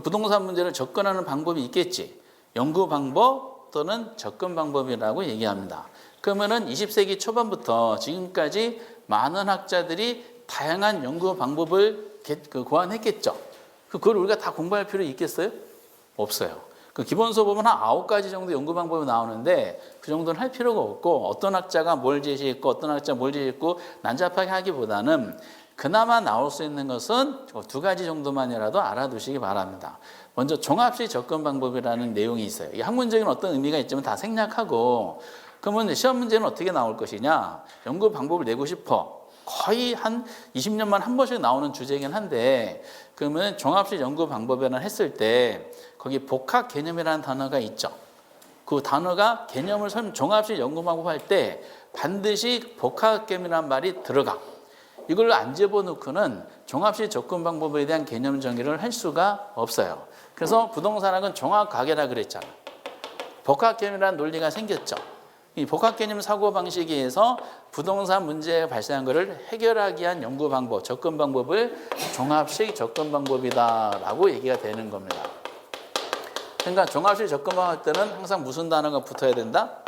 부동산 문제를 접근하는 방법이 있겠지. 연구 방법 또는 접근 방법이라고 얘기합니다. 그러면은 20세기 초반부터 지금까지 많은 학자들이 다양한 연구 방법을 고안했겠죠. 그걸 우리가 다 공부할 필요 있겠어요? 없어요. 그 기본서 보면 한 9가지 정도 연구 방법이 나오는데 그 정도는 할 필요가 없고 어떤 학자가 뭘 제시했고 어떤 학자가 뭘 제시했고 난잡하게 하기보다는 그나마 나올 수 있는 것은 2가지 정도만이라도 알아두시기 바랍니다. 먼저 종합식 접근 방법이라는 내용이 있어요. 이 학문적인 어떤 의미가 있지만 다 생략하고 그러면 시험 문제는 어떻게 나올 것이냐. 연구 방법을 내고 싶어. 거의 한 20년만 한 번씩 나오는 주제이긴 한데 그러면 종합식 연구 방법이라는 했을 때 거기 복합 개념이라는 단어가 있죠. 그 단어가 개념을 종합식 연구 방법 할 때 반드시 복합 개념이라는 말이 들어가. 이걸 안 집어넣고는 종합식 접근 방법에 대한 개념 정의를 할 수가 없어요. 그래서 부동산학은 종합가계라 그랬잖아. 복합 개념이라는 논리가 생겼죠. 이 복합 개념 사고 방식에 의해서 부동산 문제가 발생한 것을 해결하기 위한 연구 방법, 접근 방법을 종합식 접근 방법이다라고 얘기가 되는 겁니다. 그러니까 종합식 접근 방법 할 때는 항상 무슨 단어가 붙어야 된다?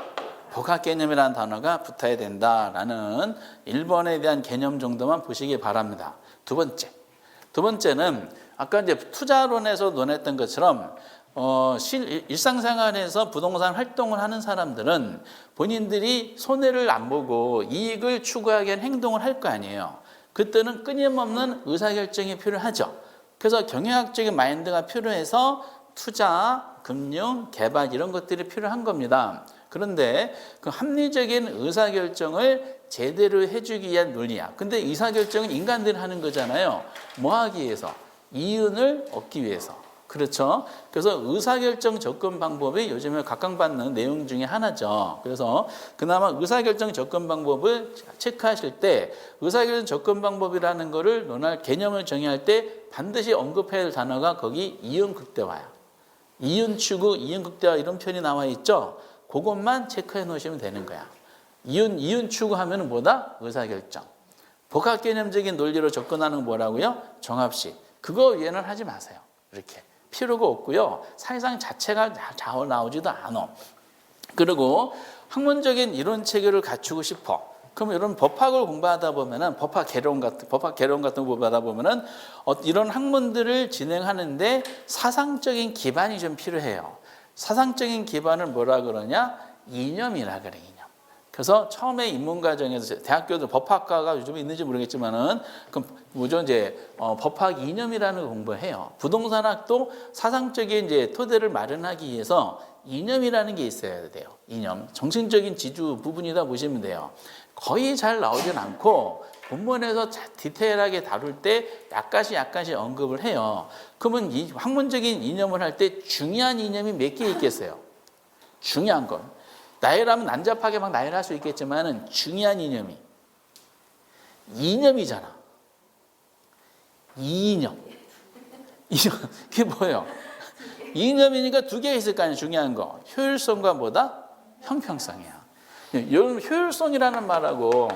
복합 개념이라는 단어가 붙어야 된다라는 1번에 대한 개념 정도만 보시기 바랍니다. 두 번째는 아까 이제 투자론에서 논했던 것처럼 일상생활에서 부동산 활동을 하는 사람들은 본인들이 손해를 안 보고 이익을 추구하기 위한 행동을 할 거 아니에요. 그때는 끊임없는 의사결정이 필요하죠. 그래서 경영학적인 마인드가 필요해서 투자, 금융, 개발 이런 것들이 필요한 겁니다. 그런데 그 합리적인 의사결정을 제대로 해주기 위한 논리야. 근데 의사결정은 인간들이 하는 거잖아요. 뭐 하기 위해서? 이윤을 얻기 위해서. 그렇죠? 그래서 의사결정 접근 방법이 요즘에 각광받는 내용 중에 하나죠. 그래서 그나마 의사결정 접근 방법을 체크하실 때 의사결정 접근 방법이라는 거를 논할 개념을 정의할 때 반드시 언급해야 할 단어가 거기 이윤 극대화야. 이윤 추구, 이윤 극대화 이런 표현이 나와 있죠. 그것만 체크해 놓으시면 되는 거야. 이윤 추구하면 뭐다? 의사결정. 복합 개념적인 논리로 접근하는 건 뭐라고요? 종합식. 그거 위에는 하지 마세요. 이렇게. 필요가 없고요. 사실상 자체가 잘 나오지도 않아. 그리고 학문적인 이론 체계를 갖추고 싶어. 그럼 이런 법학을 공부하다 보면은 법학 개론 같은 거 공부하다 보면은 이런 학문들을 진행하는데 사상적인 기반이 좀 필요해요. 사상적인 기반을 뭐라 그러냐? 이념이라 그래, 이념. 그래서 처음에 입문과정에서 대학교도 법학과가 요즘 있는지 모르겠지만은 그럼 뭐죠? 이제 법학 이념이라는 걸 공부해요. 부동산학도 사상적인 이제 토대를 마련하기 위해서 이념이라는 게 있어야 돼요. 이념. 정신적인 지주 부분이다 보시면 돼요. 거의 잘 나오진 않고 본문에서 디테일하게 다룰 때 약간씩 언급을 해요. 그러면 이 학문적인 이념을 할 때 중요한 이념이 몇 개 있겠어요? 중요한 건. 나열하면 난잡하게 막 나열할 수 있겠지만은 중요한 이념이 이념이잖아. 이념. 그게 뭐예요? 이념이니까 2개 있을 거 아니에요. 중요한 거. 효율성과 뭐다? 형평성이야. 여러분 효율성이라는 말하고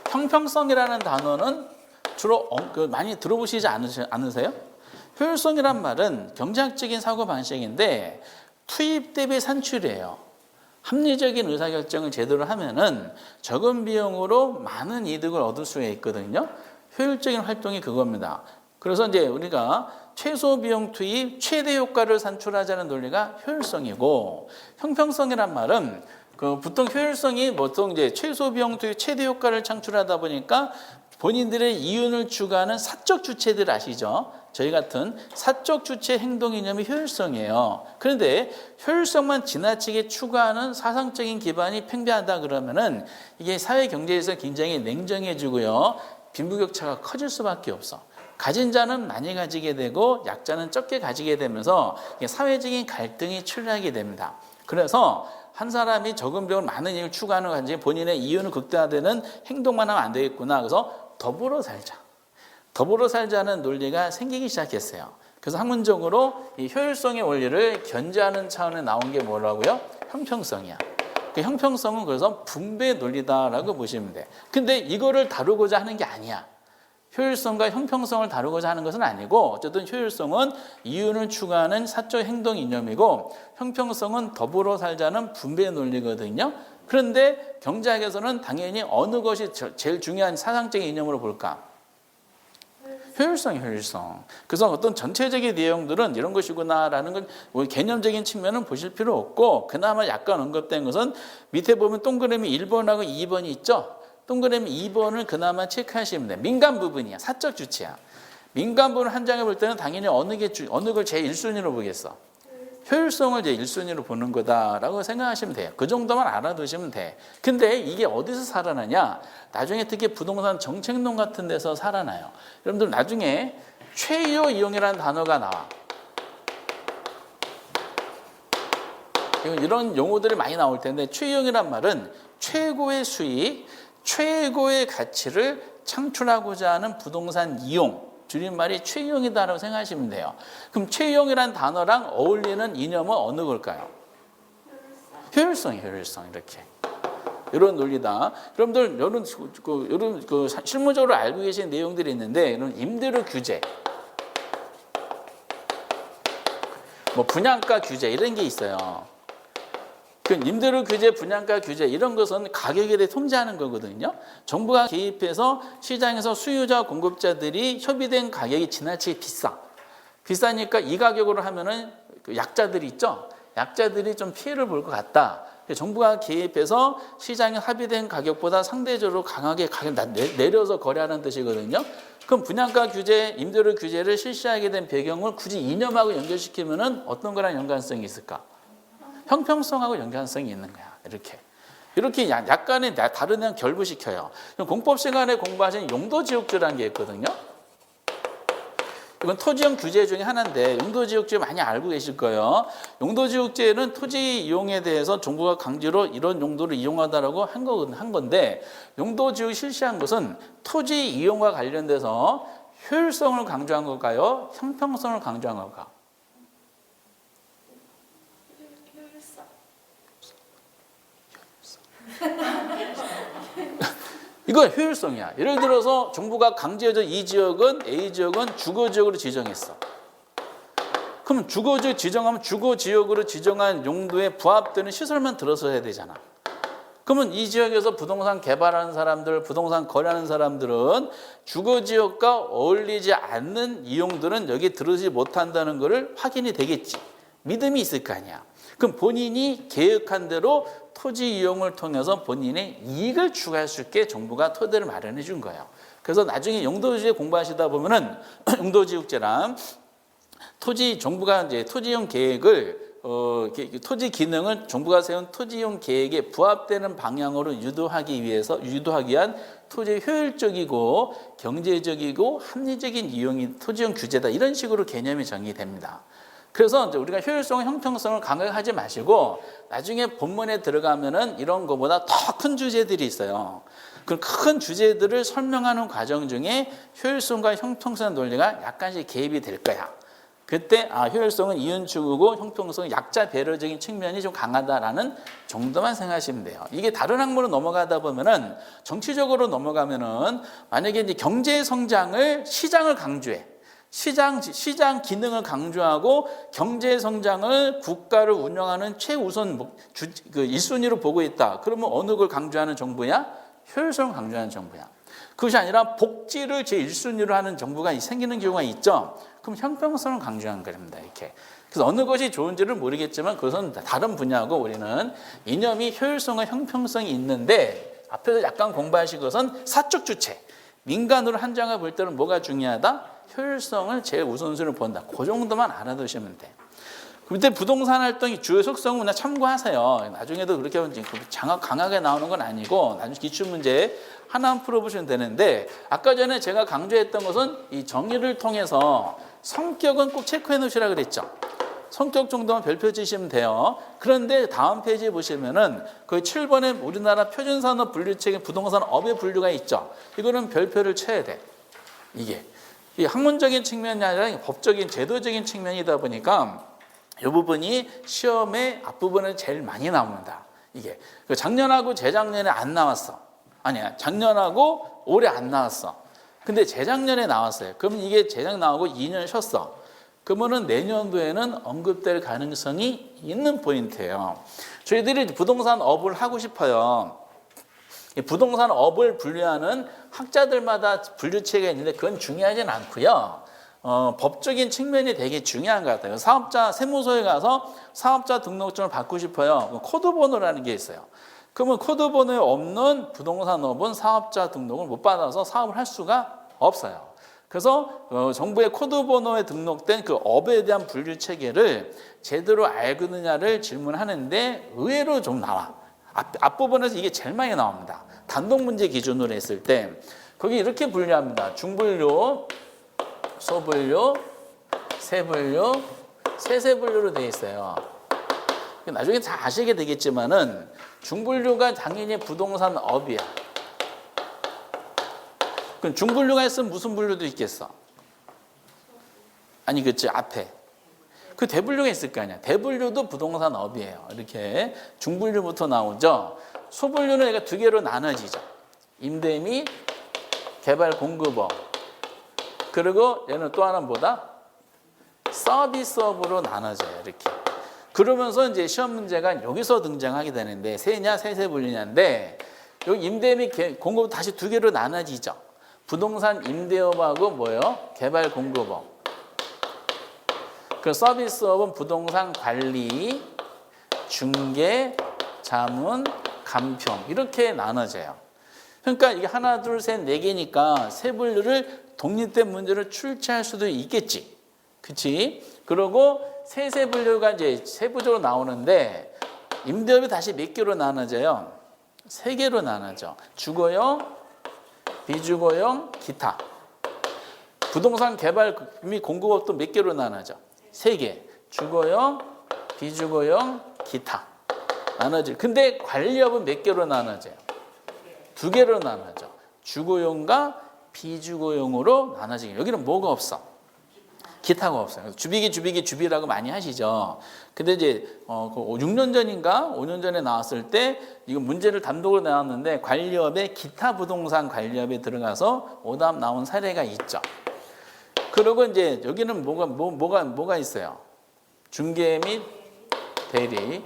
형평성이라는 단어는 주로 많이 들어보시지 않으세요? 효율성이란 말은 경제학적인 사고방식인데 투입 대비 산출이에요. 합리적인 의사결정을 제대로 하면은 적은 비용으로 많은 이득을 얻을 수가 있거든요. 효율적인 활동이 그겁니다. 그래서 이제 우리가 최소 비용 투입, 최대 효과를 산출하자는 논리가 효율성이고, 형평성이란 말은 보통 효율성이 보통 이제 최소 비용 투입, 최대 효과를 창출하다 보니까 본인들의 이윤을 추구하는 사적 주체들 아시죠? 저희 같은 사적 주체 행동 이념이 효율성이에요. 그런데 효율성만 지나치게 추구하는 사상적인 기반이 팽배하다 그러면은 이게 사회 경제에서 굉장히 냉정해지고요. 빈부격차가 커질 수밖에 없어. 가진 자는 많이 가지게 되고 약자는 적게 가지게 되면서 사회적인 갈등이 출현하게 됩니다. 그래서 한 사람이 적은 비용을 많은 이익을 추구하는 건지 본인의 이윤을 극대화되는 행동만 하면 안 되겠구나. 그래서 더불어 살자. 더불어 살자는 논리가 생기기 시작했어요. 그래서 학문적으로 이 효율성의 원리를 견제하는 차원에 나온 게 뭐라고요? 형평성이야. 그 형평성은 그래서 분배 논리다라고 보시면 돼. 근데 이거를 다루고자 하는 게 아니야. 효율성과 형평성을 다루고자 하는 것은 아니고 어쨌든 효율성은 이윤을 추구하는 사적 행동 이념이고 형평성은 더불어 살자는 분배 논리거든요. 그런데 경제학에서는 당연히 어느 것이 제일 중요한 사상적인 이념으로 볼까? 효율성. 그래서 어떤 전체적인 내용들은 이런 것이구나라는 건 개념적인 측면은 보실 필요 없고, 그나마 약간 언급된 것은 밑에 보면 동그라미 1번하고 2번이 있죠. 동그라미 2번을 그나마 체크하시면 돼요. 민간 부분이야. 사적 주체야. 민간 부분 한 장을 볼 때는 당연히 어느 걸 제일 1순위로 보겠어? 효율성을 이제 1순위로 보는 거다라고 생각하시면 돼요. 그 정도만 알아두시면 돼. 근데 이게 어디서 살아나냐? 나중에 특히 부동산 정책론 같은 데서 살아나요. 여러분들 나중에 최요 이용이라는 단어가 나와. 이런 용어들이 많이 나올 텐데, 최이용이란 말은 최고의 수익, 최고의 가치를 창출하고자 하는 부동산 이용, 줄임말이 최이용이다라고 생각하시면 돼요. 그럼 최이용이라는 단어랑 어울리는 이념은 어느 걸까요? 효율성 이렇게. 이런 논리다. 여러분들 이런 실무적으로 알고 계신 내용들이 있는데, 이런 임대료 규제, 뭐 분양가 규제 이런 게 있어요. 그 임대료 규제, 분양가 규제 이런 것은 가격에 대해 통제하는 거거든요. 정부가 개입해서 시장에서 수요자, 공급자들이 협의된 가격이 지나치게 비싸니까 이 가격으로 하면은 그 약자들이 있죠. 약자들이 좀 피해를 볼 것 같다. 정부가 개입해서 시장에 합의된 가격보다 상대적으로 강하게 가격 내려서 거래하는 뜻이거든요. 그럼 분양가 규제, 임대료 규제를 실시하게 된 배경을 굳이 이념하고 연결시키면은 어떤 거랑 연관성이 있을까? 형평성하고 연관성이 있는 거야. 이렇게 약간의 다른 양 결부시켜요. 공법 시간에 공부하신 용도지역주라는 게 있거든요. 이건 토지형 규제 중에 하나인데 용도지역주 많이 알고 계실 거예요. 용도지역주는 토지 이용에 대해서 정부가 강제로 이런 용도를 이용하다라고 한 건데, 용도지역 실시한 것은 토지 이용과 관련돼서 효율성을 강조한 걸까요? 형평성을 강조한 걸까? 이건 효율성이야. 예를 들어서 정부가 강제해서 이 지역은 A 지역은 주거지역으로 지정했어. 그럼 주거지역 지정하면 주거지역으로 지정한 용도에 부합되는 시설만 들어서 해야 되잖아. 그러면 이 지역에서 부동산 개발하는 사람들, 부동산 거래하는 사람들은 주거지역과 어울리지 않는 이용들은 여기 들어오지 못한다는 것을 확인이 되겠지. 믿음이 있을 거 아니야. 그럼 본인이 계획한 대로 토지 이용을 통해서 본인의 이익을 추구할 수 있게 정부가 토대를 마련해 준 거예요. 그래서 나중에 용도지역 공부하시다 보면은 용도지역제랑 정부가 이제 토지이용 계획을 토지 기능을 정부가 세운 토지이용 계획에 부합되는 방향으로 유도하기 위한 토지의 효율적이고 경제적이고 합리적인 이용이 토지이용 규제다. 이런 식으로 개념이 정의됩니다. 그래서 우리가 효율성, 형평성을 강조하지 마시고 나중에 본문에 들어가면은 이런 거보다 더 큰 주제들이 있어요. 그 큰 주제들을 설명하는 과정 중에 효율성과 형평성 논리가 약간씩 개입이 될 거야. 그때 효율성은 이윤 추구고 형평성은 약자 배려적인 측면이 좀 강하다라는 정도만 생각하시면 돼요. 이게 다른 학문으로 넘어가다 보면은 정치적으로 넘어가면은 만약에 이제 경제 성장을 시장을 강조해. 시장 기능을 강조하고 경제 성장을 국가를 운영하는 최우선 1순위로 보고 있다. 그러면 어느 걸 강조하는 정부야? 효율성을 강조하는 정부야. 그것이 아니라 복지를 제1순위로 하는 정부가 생기는 경우가 있죠. 그럼 형평성을 강조하는 겁니다. 이렇게. 그래서 어느 것이 좋은지를 모르겠지만 그것은 다른 분야고, 우리는 이념이 효율성과 형평성이 있는데 앞에서 약간 공부하신 것은 사적 주체, 민간으로 한정해 볼 때는 뭐가 중요하다? 효율성을 제일 우선순위로 본다. 그 정도만 알아두시면 돼. 그때 부동산 활동의 주요 속성은 그냥 참고하세요. 나중에도 그렇게 강하게 나오는 건 아니고 나중에 기출문제 하나만 풀어보시면 되는데, 아까 전에 제가 강조했던 것은 이 정의를 통해서 성격은 꼭 체크해 놓으시라 그랬죠. 성격 정도만 별표 지시면 돼요. 그런데 다음 페이지 보시면은 그 7번에 우리나라 표준산업 분류책에 부동산 업의 분류가 있죠. 이거는 별표를 쳐야 돼. 이게 이 학문적인 측면이 아니라 법적인 제도적인 측면이다 보니까 이 부분이 시험의 앞부분에 제일 많이 나옵니다. 이게 작년하고 재작년에 안 나왔어. 아니야, 작년하고 올해 안 나왔어. 근데 재작년에 나왔어요. 그러면 이게 재작 나오고 2년 쉬었어. 그러면은 내년도에는 언급될 가능성이 있는 포인트예요. 저희들이 부동산 업을 하고 싶어요. 이 부동산 업을 분류하는 학자들마다 분류체가 있는데 그건 중요하진 않고요. 법적인 측면이 되게 중요한 것 같아요. 사업자 세무서에 가서 사업자 등록증을 받고 싶어요. 코드 번호라는 게 있어요. 그러면 코드 번호에 없는 부동산업은 사업자 등록을 못 받아서 사업을 할 수가 없어요. 그래서 정부의 코드 번호에 등록된 그 업에 대한 분류 체계를 제대로 알겠느냐를 질문하는데 의외로 좀 나와. 앞부분에서 이게 제일 많이 나옵니다. 단독 문제 기준으로 했을 때 거기 이렇게 분류합니다. 중분류, 소분류, 세분류, 세세분류로 되어 있어요. 나중에 다 아시게 되겠지만은 중분류가 당연히 부동산 업이야. 그럼 중분류가 있으면 무슨 분류도 있겠어? 아니 그치 앞에 그 대분류가 있을 거 아니야. 대분류도 부동산 업이에요. 이렇게 중분류부터 나오죠. 소분류는 얘가 두 개로 나눠지죠. 임대 및 개발 공급업. 그리고 얘는 또 하나는 뭐다? 서비스업으로 나눠져요. 이렇게. 그러면서 이제 시험 문제가 여기서 등장하게 되는데 세냐 세세분류냐인데 여기 임대 및 공급업 다시 두 개로 나눠지죠. 부동산 임대업하고 뭐예요? 개발 공급업. 그 서비스업은 부동산 관리, 중개, 자문, 감평 이렇게 나눠져요. 그러니까 이게 하나, 둘, 셋, 네 개니까 세 분류를 독립된 문제를 출제할 수도 있겠지. 그치? 그리고 세 분류가 이제 세부적으로 나오는데 임대업이 다시 몇 개로 나눠져요? 세 개로 나눠져. 주거용, 비주거용, 기타. 부동산 개발 및 공급업도 몇 개로 나눠져? 세 개. 주거용, 비주거용, 기타. 나눠져. 근데 관리업은 몇 개로 나눠져요? 두 개로 나눠져. 주거용과 비주거용으로 나눠지게. 여기는 뭐가 없어? 기타가 없어요. 주비라고 많이 하시죠. 근데 이제 6년 전인가 5년 전에 나왔을 때 이거 문제를 단독으로 나왔는데 관리업에 기타 부동산 관리업에 들어가서 오답 나온 사례가 있죠. 그리고 이제 여기는 뭐가 있어요? 중개 및 대리.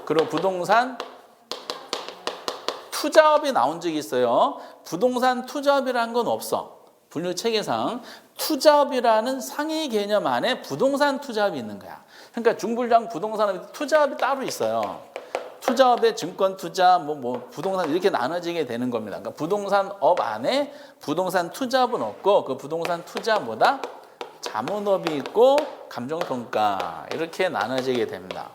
그리고 부동산 투자업이 나온 적이 있어요. 부동산 투자업이라는 건 없어. 분류 체계상 투자업이라는 상위 개념 안에 부동산 투자업이 있는 거야. 그러니까 중분량 부동산 투자업이 따로 있어요. 투자업에 증권 투자, 부동산 이렇게 나눠지게 되는 겁니다. 그러니까 부동산업 안에 부동산 투자업은 없고 그 부동산 투자 뭐다? 자문업이 있고 감정평가 이렇게 나눠지게 됩니다.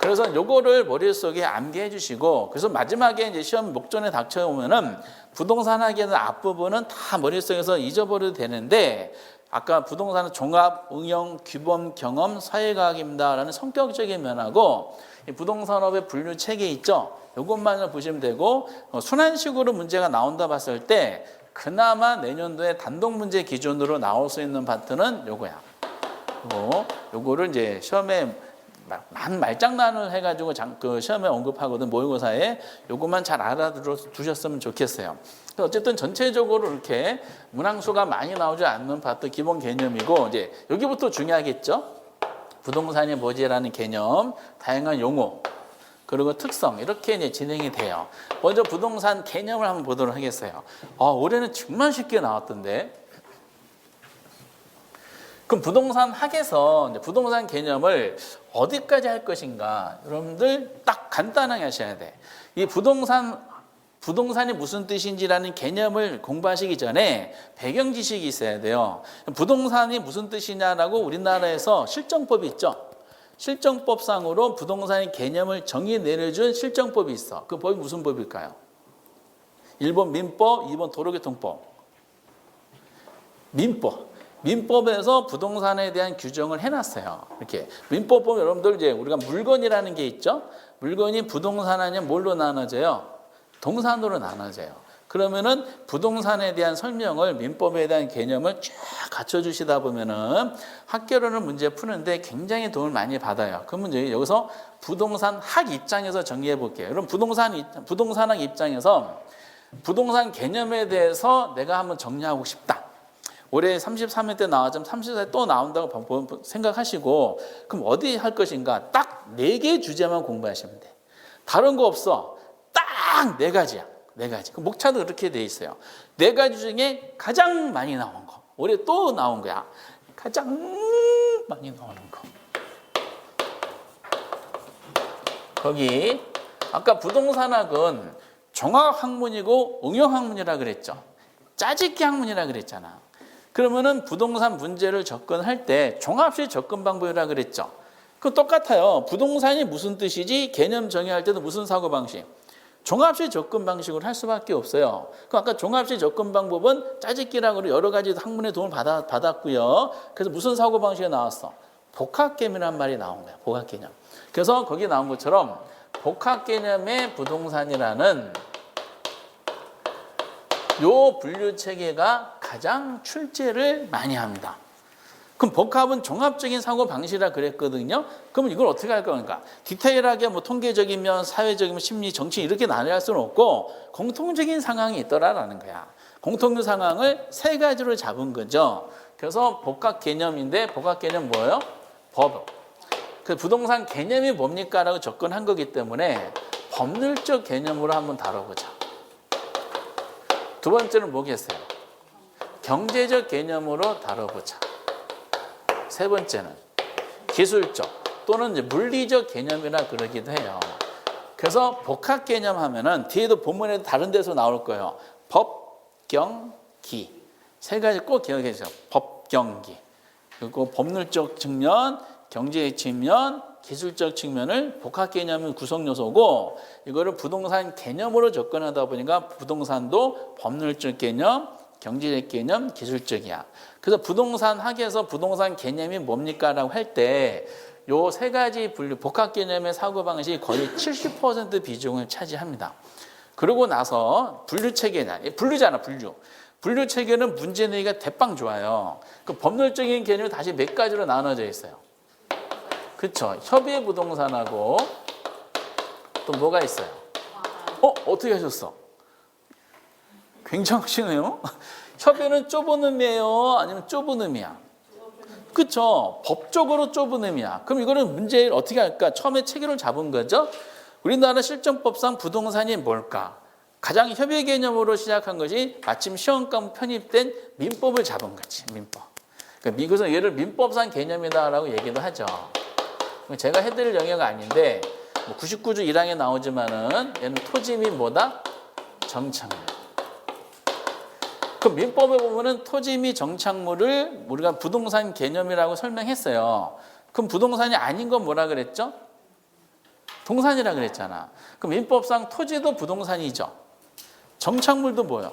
그래서 요거를 머릿속에 암기해 주시고 그래서 마지막에 이제 시험 목전에 닥쳐오면은 부동산 학에는 앞부분은 다 머릿속에서 잊어버려도 되는데 아까 부동산은 종합, 응용, 규범, 경험, 사회과학입니다라는 성격적인 면하고 부동산업의 분류 체계 있죠. 요것만을 보시면 되고 순환식으로 문제가 나온다 봤을 때 그나마 내년도에 단독 문제 기준으로 나올 수 있는 파트는 요거야. 요거를 이제 시험에 말장난을 해가지고 그 시험에 언급하거든 모의고사에 요것만 잘 알아두셨으면 좋겠어요. 어쨌든 전체적으로 이렇게 문항수가 많이 나오지 않는 파트 기본 개념이고 이제 여기부터 중요하겠죠. 부동산이 뭐지라는 개념, 다양한 용어, 그리고 특성 이렇게 이제 진행이 돼요. 먼저 부동산 개념을 한번 보도록 하겠어요. 올해는 정말 쉽게 나왔던데. 그럼 부동산 학에서 이제 부동산 개념을 어디까지 할 것인가? 여러분들 딱 간단하게 하셔야 돼. 이 부동산이 무슨 뜻인지라는 개념을 공부하시기 전에 배경 지식이 있어야 돼요. 부동산이 무슨 뜻이냐라고 우리나라에서 실정법이 있죠. 실정법상으로 부동산의 개념을 정의 내려준 실정법이 있어. 그 법이 무슨 법일까요? 1번 민법, 2번 도로교통법. 민법에서 부동산에 대한 규정을 해놨어요. 이렇게 민법 보면 여러분들 이제 우리가 물건이라는 게 있죠. 물건이 부동산 아니면 뭘로 나눠져요? 동산으로 나눠져요. 그러면은 부동산에 대한 설명을 민법에 대한 개념을 쫙 갖춰주시다 보면은 학교로는 문제 푸는데 굉장히 도움을 많이 받아요. 그 문제 여기서 부동산 학 입장에서 정리해 볼게요. 여러분 부동산학 입장에서 부동산 개념에 대해서 내가 한번 정리하고 싶다. 올해 33회 때 나왔지만 34회 또 나온다고 생각하시고 그럼 어디 할 것인가? 딱 4개 주제만 공부하시면 돼. 다른 거 없어. 딱 4가지야. 4가지. 그 목차도 그렇게 돼 있어요. 4가지 중에 가장 많이 나온 거. 올해 또 나온 거야. 가장 많이 나오는 거. 거기 아까 부동산학은 종합학문이고 응용학문이라 그랬죠. 짜집기 학문이라 그랬잖아. 그러면은 부동산 문제를 접근할 때 종합식 접근 방법이라 그랬죠. 그 똑같아요. 부동산이 무슨 뜻이지? 개념 정의할 때도 무슨 사고방식? 종합식 접근 방식으로 할 수밖에 없어요. 그 아까 종합식 접근 방법은 짜집기라고 여러 가지 학문의 도움을 받았고요. 그래서 무슨 사고방식이 나왔어? 복합개념이란 말이 나온 거야. 복합개념. 그래서 거기 나온 것처럼 복합개념의 부동산이라는 요 분류 체계가 가장 출제를 많이 합니다. 그럼 복합은 종합적인 사고 방식이라 그랬거든요. 그러면 이걸 어떻게 할 겁니까? 디테일하게 뭐 통계적이면 사회적이면 심리, 정치 이렇게 나눠야 할 수는 없고 공통적인 상황이 있더라라는 거야. 공통적 상황을 3가지로 잡은 거죠. 그래서 복합 개념인데 복합 개념 뭐예요? 법. 그 부동산 개념이 뭡니까? 라고 접근한 거기 때문에 법률적 개념으로 한번 다뤄보자. 두 번째는 뭐겠어요? 경제적 개념으로 다뤄보자. 세 번째는 기술적 또는 이제 물리적 개념이라 그러기도 해요. 그래서 복합 개념 하면은 뒤에도 본문에도 다른 데서 나올 거예요. 법, 경, 기. 3가지 꼭 기억해 주세요. 법, 경, 기. 그리고 법률적 측면, 경제의 측면, 기술적 측면을 복합 개념의 구성 요소고 이거를 부동산 개념으로 접근하다 보니까 부동산도 법률적 개념, 경제적 개념, 기술적이야. 그래서 부동산 학에서 부동산 개념이 뭡니까? 라고 할 때 요 3가지 분류, 복합 개념의 사고방식이 거의 70% 비중을 차지합니다. 그러고 나서 분류 체계냐, 분류잖아, 분류. 분류 체계는 문제 내기가 대빵 좋아요. 그 법률적인 개념이 다시 몇 가지로 나눠져 있어요. 그렇죠. 협의 부동산하고 또 뭐가 있어요? 어떻게 하셨어? 굉장하시네요. 협의는 좁은 의미예요? 아니면 좁은 의미야? 그렇죠. 법적으로 좁은 의미야. 그럼 이거는 문제를 어떻게 할까? 처음에 체계를 잡은 거죠. 우리나라 실정법상 부동산이 뭘까? 가장 협의 개념으로 시작한 것이 마침 시험관 편입된 민법을 잡은 거지. 민법. 그러니까 그래서 얘를 민법상 개념이다라고 얘기도 하죠. 제가 해드릴 영역 아닌데 99조 1항에 나오지만은 얘는 토지 및 뭐다? 정착물. 그 민법에 보면은 토지 및 정착물을 우리가 부동산 개념이라고 설명했어요. 그럼 부동산이 아닌 건 뭐라 그랬죠? 동산이라 그랬잖아. 그럼 민법상 토지도 부동산이죠. 정착물도 뭐예요?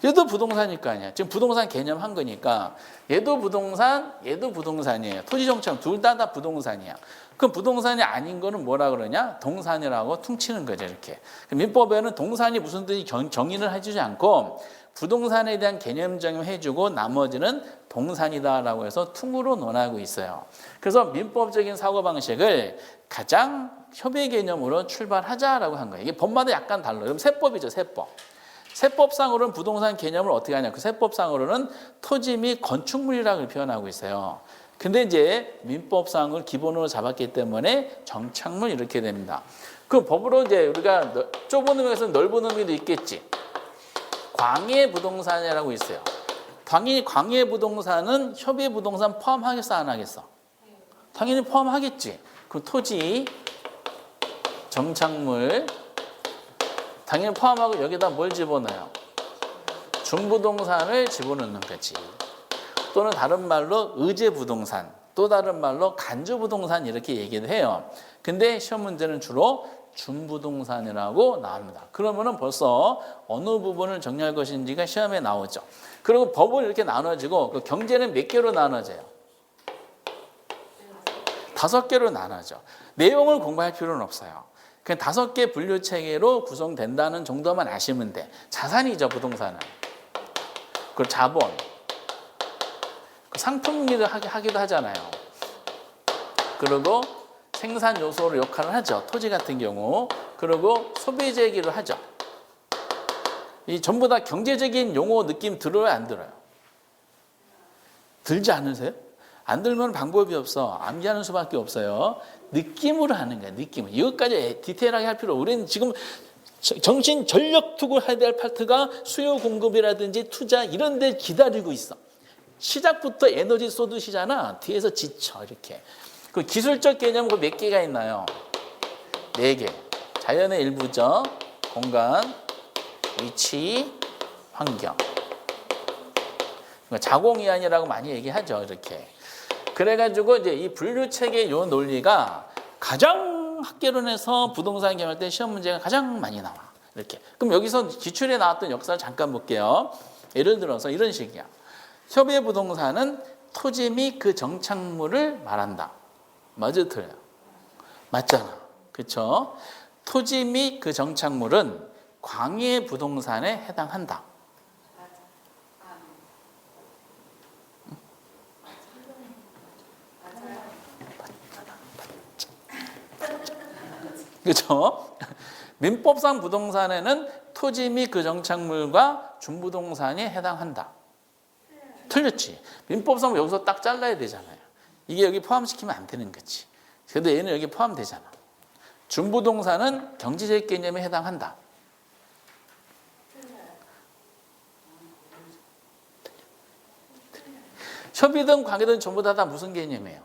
얘도 부동산일 거 아니야. 지금 부동산 개념 한 거니까 얘도 부동산, 얘도 부동산이에요. 토지 정착 둘 다 부동산이야. 그럼 부동산이 아닌 거는 뭐라 그러냐? 동산이라고 퉁치는 거죠, 이렇게. 민법에는 동산이 무슨 뜻이 정의를 해주지 않고 부동산에 대한 개념 정의해주고 나머지는 동산이다라고 해서 퉁으로 논하고 있어요. 그래서 민법적인 사고방식을 가장 협의 개념으로 출발하자라고 한 거예요. 이게 법마다 약간 달라요. 그럼 세법이죠, 세법. 세법상으로는 부동산 개념을 어떻게 하냐? 그 세법상으로는 토지 및 건축물이라고 표현하고 있어요. 근데 이제 민법상을 기본으로 잡았기 때문에 정착물 이렇게 됩니다. 그 법으로 이제 우리가 좁은 의미에서 넓은 의미도 있겠지. 광해 부동산이라고 있어요. 당연히 광해 부동산은 협의 부동산 포함하겠어, 안 하겠어? 당연히 포함하겠지. 그 토지, 정착물 당연히 포함하고 여기다 뭘 집어넣어요? 준부동산을 집어넣는 거지. 또는 다른 말로 의제부동산, 또 다른 말로 간주부동산 이렇게 얘기를 해요. 근데 시험 문제는 주로 준부동산이라고 나옵니다. 그러면은 벌써 어느 부분을 정리할 것인지가 시험에 나오죠. 그리고 법을 이렇게 나눠지고 그 경제는 몇 개로 나눠져요? 5개로 나눠져. 내용을 공부할 필요는 없어요. 그냥 5개 분류 체계로 구성된다는 정도만 아시면 돼. 자산이죠, 부동산은. 그리고 자본. 상품기도 하기도 하잖아요. 그리고 생산 요소로 역할을 하죠. 토지 같은 경우. 그리고 소비재이기도 하죠. 이 전부 다 경제적인 용어 느낌 들어요, 안 들어요? 들지 않으세요? 안 들면 방법이 없어. 암기하는 수밖에 없어요. 느낌으로 하는 거야, 느낌으로. 이것까지 디테일하게 할 필요. 우리는 지금 정신 전력 투구해야 될 파트가 수요 공급이라든지 투자 이런 데 기다리고 있어. 시작부터 에너지 쏟으시잖아. 뒤에서 지쳐, 이렇게. 그 기술적 개념 몇 개가 있나요? 4개. 자연의 일부죠. 공간, 위치, 환경. 자공이한이라고 많이 얘기하죠, 이렇게. 그래가지고 이제 이 분류 체계 요 논리가 가장 학계론에서 부동산 개발 때 시험 문제가 가장 많이 나와. 이렇게. 그럼 여기서 기출에 나왔던 역사를 잠깐 볼게요. 예를 들어서 이런 식이야. 협의 부동산은 토지 및 그 정착물을 말한다. 맞아, 틀려요? 맞잖아. 그렇죠? 토지 및 그 정착물은 광해 부동산에 해당한다. 그렇죠? 민법상 부동산에는 토지 및 그 정착물과 준부동산이 해당한다. 틀렸지. 민법상 여기서 딱 잘라야 되잖아요. 이게 여기 포함시키면 안 되는 거지. 그래도 얘는 여기 포함되잖아. 준부동산은 경제적 개념에 해당한다. 협의든 관계든 전부 다 무슨 개념이에요?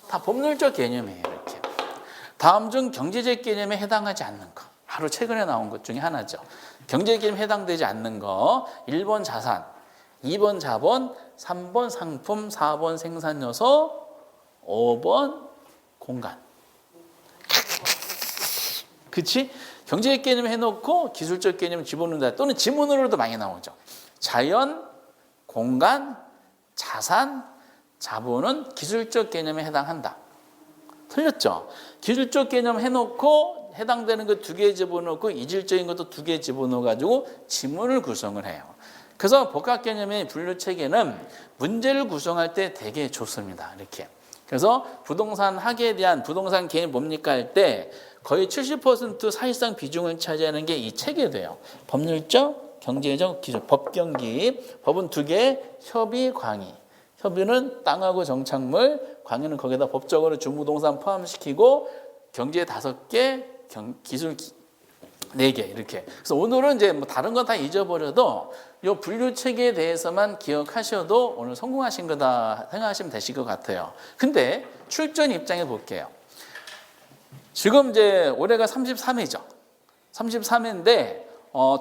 다 법률적 개념이에요. 이렇게. 다음 중 경제적 개념에 해당하지 않는 거. 바로 최근에 나온 것 중에 하나죠. 경제적 개념에 해당되지 않는 거. 1번 자산, 2번 자본, 3번 상품, 4번 생산 요소, 5번 공간. 그치? 경제적 개념 해놓고 기술적 개념 집어넣는다. 또는 지문으로도 많이 나오죠. 자연, 공간, 자산, 자본은 기술적 개념에 해당한다. 틀렸죠? 기술적 개념 해놓고 해당되는 거 2개 집어넣고 이질적인 것도 2개 집어넣어가지고 지문을 구성을 해요. 그래서 복합 개념의 분류 체계는 문제를 구성할 때 되게 좋습니다. 이렇게. 그래서 부동산 학에 대한 부동산 개념이 뭡니까 할 때 거의 70% 사실상 비중을 차지하는 게 이 책에 돼요. 법률적, 경제적, 기술, 법경기. 법은 2개, 협의, 광의. 협의는 땅하고 정착물, 광의는 거기다 법적으로 준부동산 포함시키고 경제 5개, 기술 4개 이렇게. 그래서 오늘은 이제 뭐 다른 건 다 잊어버려도 이 분류 체계에 대해서만 기억하셔도 오늘 성공하신 거다 생각하시면 되실 것 같아요. 근데 출전 입장에 볼게요. 지금 이제 올해가 33회죠. 33회인데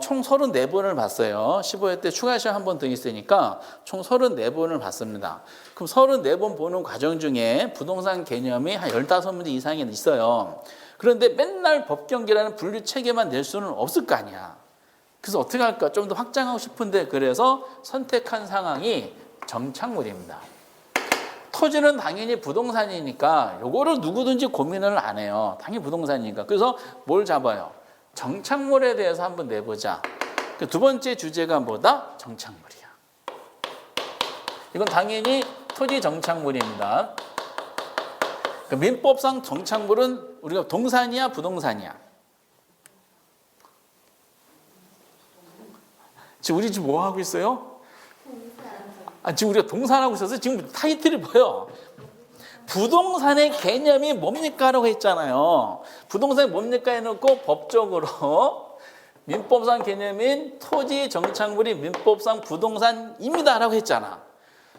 총 34번을 봤어요. 15회 때 추가 시험 한 번 더 있으니까 총 34번을 봤습니다. 그럼 34번 보는 과정 중에 부동산 개념이 한 15문제 이상이 있어요. 그런데 맨날 법경기라는 분류 체계만 낼 수는 없을 거 아니야. 그래서 어떻게 할까? 좀 더 확장하고 싶은데 그래서 선택한 상황이 정착물입니다. 토지는 당연히 부동산이니까 요거를 누구든지 고민을 안 해요. 당연히 부동산이니까. 그래서 뭘 잡아요? 정착물에 대해서 한번 내보자. 그 2번째 주제가 뭐다? 정착물이야. 이건 당연히 토지 정착물입니다. 그 민법상 정착물은 우리가 동산이야, 부동산이야? 지금 우리 지금 뭐 하고 있어요? 지금 우리가 동산하고 있어서 지금 타이틀이 뭐예요? 부동산의 개념이 뭡니까? 라고 했잖아요. 부동산이 뭡니까? 해놓고 법적으로 민법상 개념인 토지 정착물이 민법상 부동산입니다. 라고 했잖아.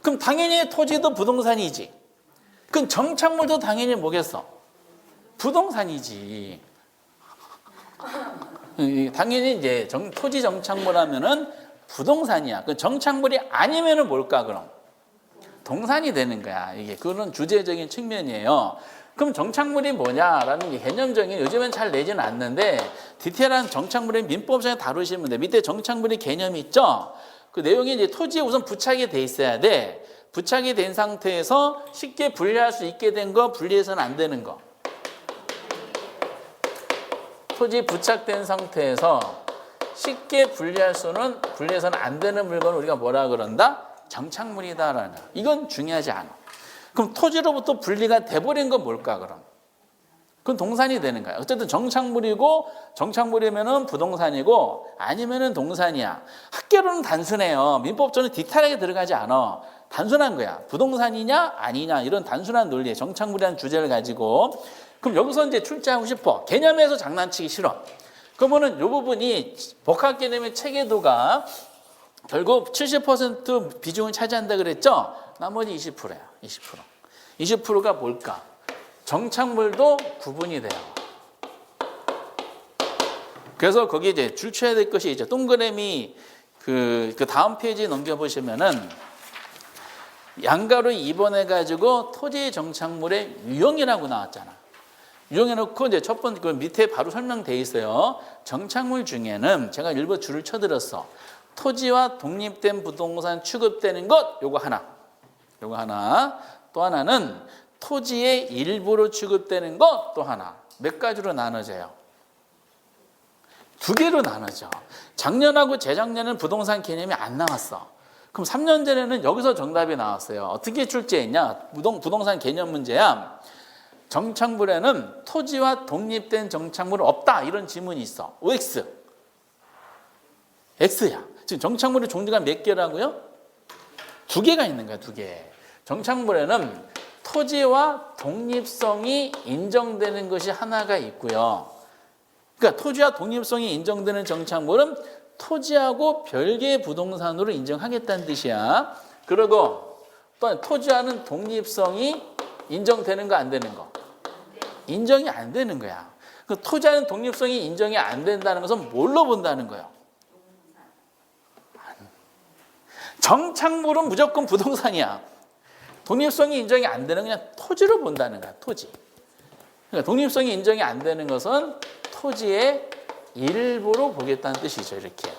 그럼 당연히 토지도 부동산이지. 그럼 정착물도 당연히 뭐겠어? 부동산이지. 당연히 이제 토지 정착물 하면은 부동산이야. 그 정착물이 아니면은 뭘까, 그럼? 동산이 되는 거야. 이게 그런 주제적인 측면이에요. 그럼 정착물이 뭐냐라는 게 개념적인 요즘엔 잘 내지는 않는데 디테일한 정착물의 민법상에 다루시면 돼. 밑에 정착물의 개념이 있죠. 그 내용이 이제 토지에 우선 부착이 돼 있어야 돼. 부착이 된 상태에서 쉽게 분리할 수 있게 된 거, 분리해서는 안 되는 거. 토지 부착된 상태에서 쉽게 분리해서는 안 되는 물건을 우리가 뭐라 그런다? 정착물이다라는. 이건 중요하지 않아. 그럼 토지로부터 분리가 돼버린 건 뭘까 그럼? 그건 동산이 되는 거야. 어쨌든 정착물이고 정착물이면은 부동산이고 아니면은 동산이야. 학계로는 단순해요. 민법적으로는 디테일하게 들어가지 않아. 단순한 거야. 부동산이냐 아니냐 이런 단순한 논리에 정착물이라는 주제를 가지고 그럼 여기서 이제 출제하고 싶어. 개념에서 장난치기 싫어. 그러면은 이 부분이 복합 개념의 체계도가 결국 70% 비중을 차지한다 그랬죠? 나머지 20%야. 20%. 20%가 뭘까? 정착물도 구분이 돼요. 그래서 거기 이제 줄쳐야 될 것이 이제 동그라미 그 다음 페이지 넘겨보시면은 양가로 입원해가지고 토지 정착물의 유형이라고 나왔잖아. 유형해놓고 이제 첫 번째 그 밑에 바로 설명돼 있어요. 정착물 중에는 제가 일부 줄을 쳐들었어. 토지와 독립된 부동산 취급되는 것 요거 하나. 요거 하나. 또 하나는 토지의 일부로 취급되는 것 또 하나. 몇 가지로 나눠져요? 두 개로 나눠져. 작년하고 재작년에는 부동산 개념이 안 나왔어. 그럼 3년 전에는 여기서 정답이 나왔어요. 어떻게 출제했냐? 부동산 개념 문제야. 정착물에는 토지와 독립된 정착물은 없다. 이런 지문이 있어. OX. X야. 지금 정착물의 종류가 몇 개라고요? 두 개가 있는 거야. 두 개. 정착물에는 토지와 독립성이 인정되는 것이 하나가 있고요. 그러니까 토지와 독립성이 인정되는 정착물은 토지하고 별개의 부동산으로 인정하겠다는 뜻이야. 그리고 또 토지와는 독립성이 인정되는 거 안 되는 거? 인정이 안 되는 거야. 그 토지와는 독립성이 인정이 안 된다는 것은 뭘로 본다는 거예요? 정착물은 무조건 부동산이야. 독립성이 인정이 안 되는 그냥 토지로 본다는 거야. 토지. 그러니까 독립성이 인정이 안 되는 것은 토지의 일부로 보겠다는 뜻이죠. 이렇게.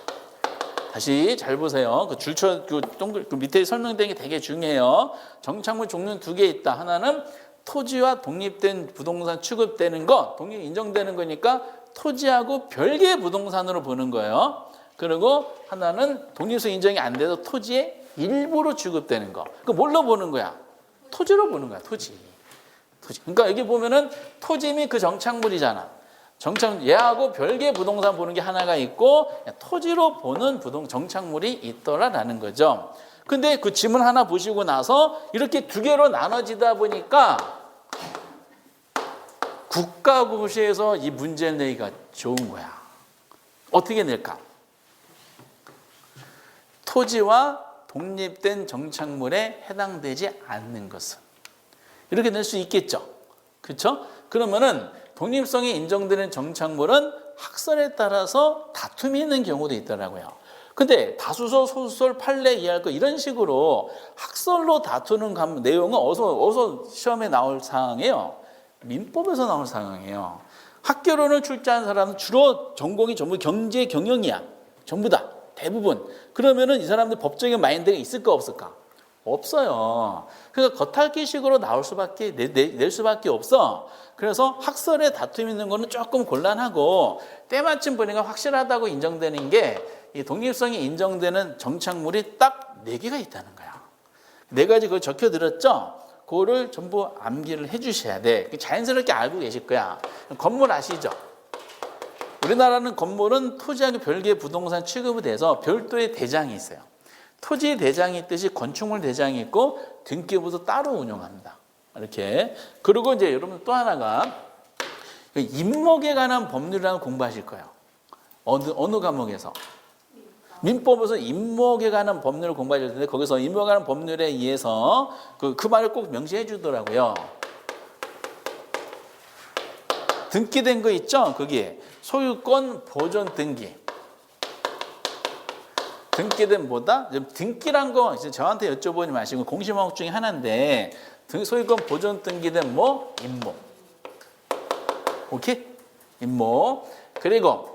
다시 잘 보세요. 그 줄쳐 그 밑에 설명된 게 되게 중요해요. 정착물 종류는 두 개 있다. 하나는 토지와 독립된 부동산 취급되는 것, 독립 인정되는 거니까 토지하고 별개의 부동산으로 보는 거예요. 그리고 하나는 독립성 인정이 안 돼서 토지의 일부로 취급되는 거. 그 뭘로 보는 거야? 토지로 보는 거야. 토지. 그러니까 여기 보면은 토지 및 그 정착물이잖아. 얘하고 별개의 부동산 보는 게 하나가 있고 토지로 보는 정착물이 있더라라는 거죠. 근데 그 지문 하나 보시고 나서 이렇게 두 개로 나눠지다 보니까 국가고시에서 이 문제를 내기가 좋은 거야. 어떻게 낼까? 토지와 독립된 정착물에 해당되지 않는 것은 이렇게 낼 수 있겠죠. 그렇죠? 그러면은 독립성이 인정되는 정착물은 학설에 따라서 다툼이 있는 경우도 있더라고요. 근데 다수설, 소수설, 판례, 이해할 거 이런 식으로 학설로 다투는 내용은 어서 시험에 나올 사항이에요. 민법에서 나올 사항이에요. 학교론을 출제한 사람은 주로 전공이 전부 경제 경영이야. 전부 다. 대부분. 그러면은 이 사람들 법적인 마인드가 있을까 없을까? 없어요. 그러니까 겉핥기식으로 나올 수밖에 낼 수밖에 없어. 그래서 학설에 다툼 있는 거는 조금 곤란하고 때마침 보니까 확실하다고 인정되는 게 이 독립성이 인정되는 정착물이 딱 4개가 있다는 거야. 4가지 그걸 적혀드렸죠? 그거를 전부 암기를 해주셔야 돼. 자연스럽게 알고 계실 거야. 건물 아시죠? 우리나라는 건물은 토지하고 별개의 부동산 취급이 돼서 별도의 대장이 있어요. 토지 대장이 있듯이 건축물 대장이 있고 등기부도 따로 운영합니다. 이렇게. 그리고 이제 여러분 또 하나가 임목에 관한 법률이라는 거 공부하실 거예요. 어느 과목에서? 민법에서 임목에 관한 법률을 공부하실 텐데 거기서 임목에 관한 법률에 의해서 그 말을 꼭 명시해 주더라고요. 등기된 거 있죠? 거기에 소유권 보존 등기. 등기된 뭐다? 등기란 거 저한테 여쭤보지 마시고 공시과목 중에 하나인데 소유권 보존 등기된 뭐? 임목. 오케이? 임목. 그리고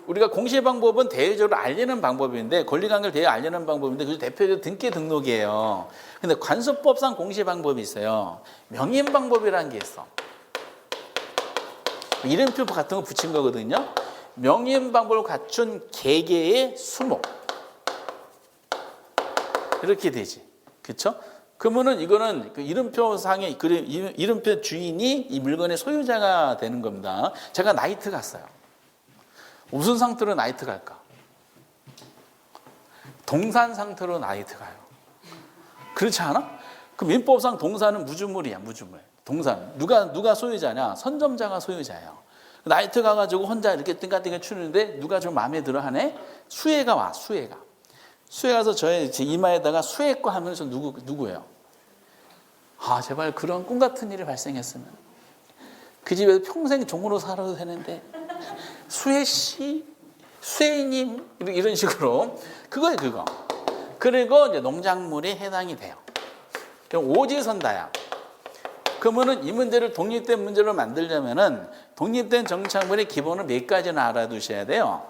우리가 공시 방법은 대외적으로 알리는 방법인데 권리관계를 대외 알리는 방법인데 그 대표적으로 등기 등록이에요. 근데 관습법상 공시 방법이 있어요. 명인 방법이라는 게 있어. 이름표 같은 거 붙인 거거든요. 명인 방법을 갖춘 개개의 수목. 이렇게 되지. 그렇죠? 그러면은 이거는 그 이름표상의 이름표 주인이 이 물건의 소유자가 되는 겁니다. 제가 나이트 갔어요. 무슨 상태로 나이트 갈까? 동산 상태로 나이트 가요. 그렇지 않아? 그 민법상 동산은 무주물이야, 무주물. 동산. 누가 소유자냐? 선점자가 소유자예요. 나이트 가가지고 혼자 이렇게 띵까띵까 추는데 누가 좀 마음에 들어 하네? 수혜가 와, 수혜가. 수혜 가서 제 이마에다가 수혜과 하면서 누구예요? 아, 제발 그런 꿈 같은 일이 발생했으면. 그 집에서 평생 종으로 살아도 되는데, 수혜 씨, 수혜님, 이런 식으로. 그거예요, 그거. 그리고 이제 농작물이 해당이 돼요. 그럼 오지선다야. 그러면은 이 문제를 독립된 문제로 만들려면은 독립된 정착물의 기본을 몇 가지는 알아두셔야 돼요.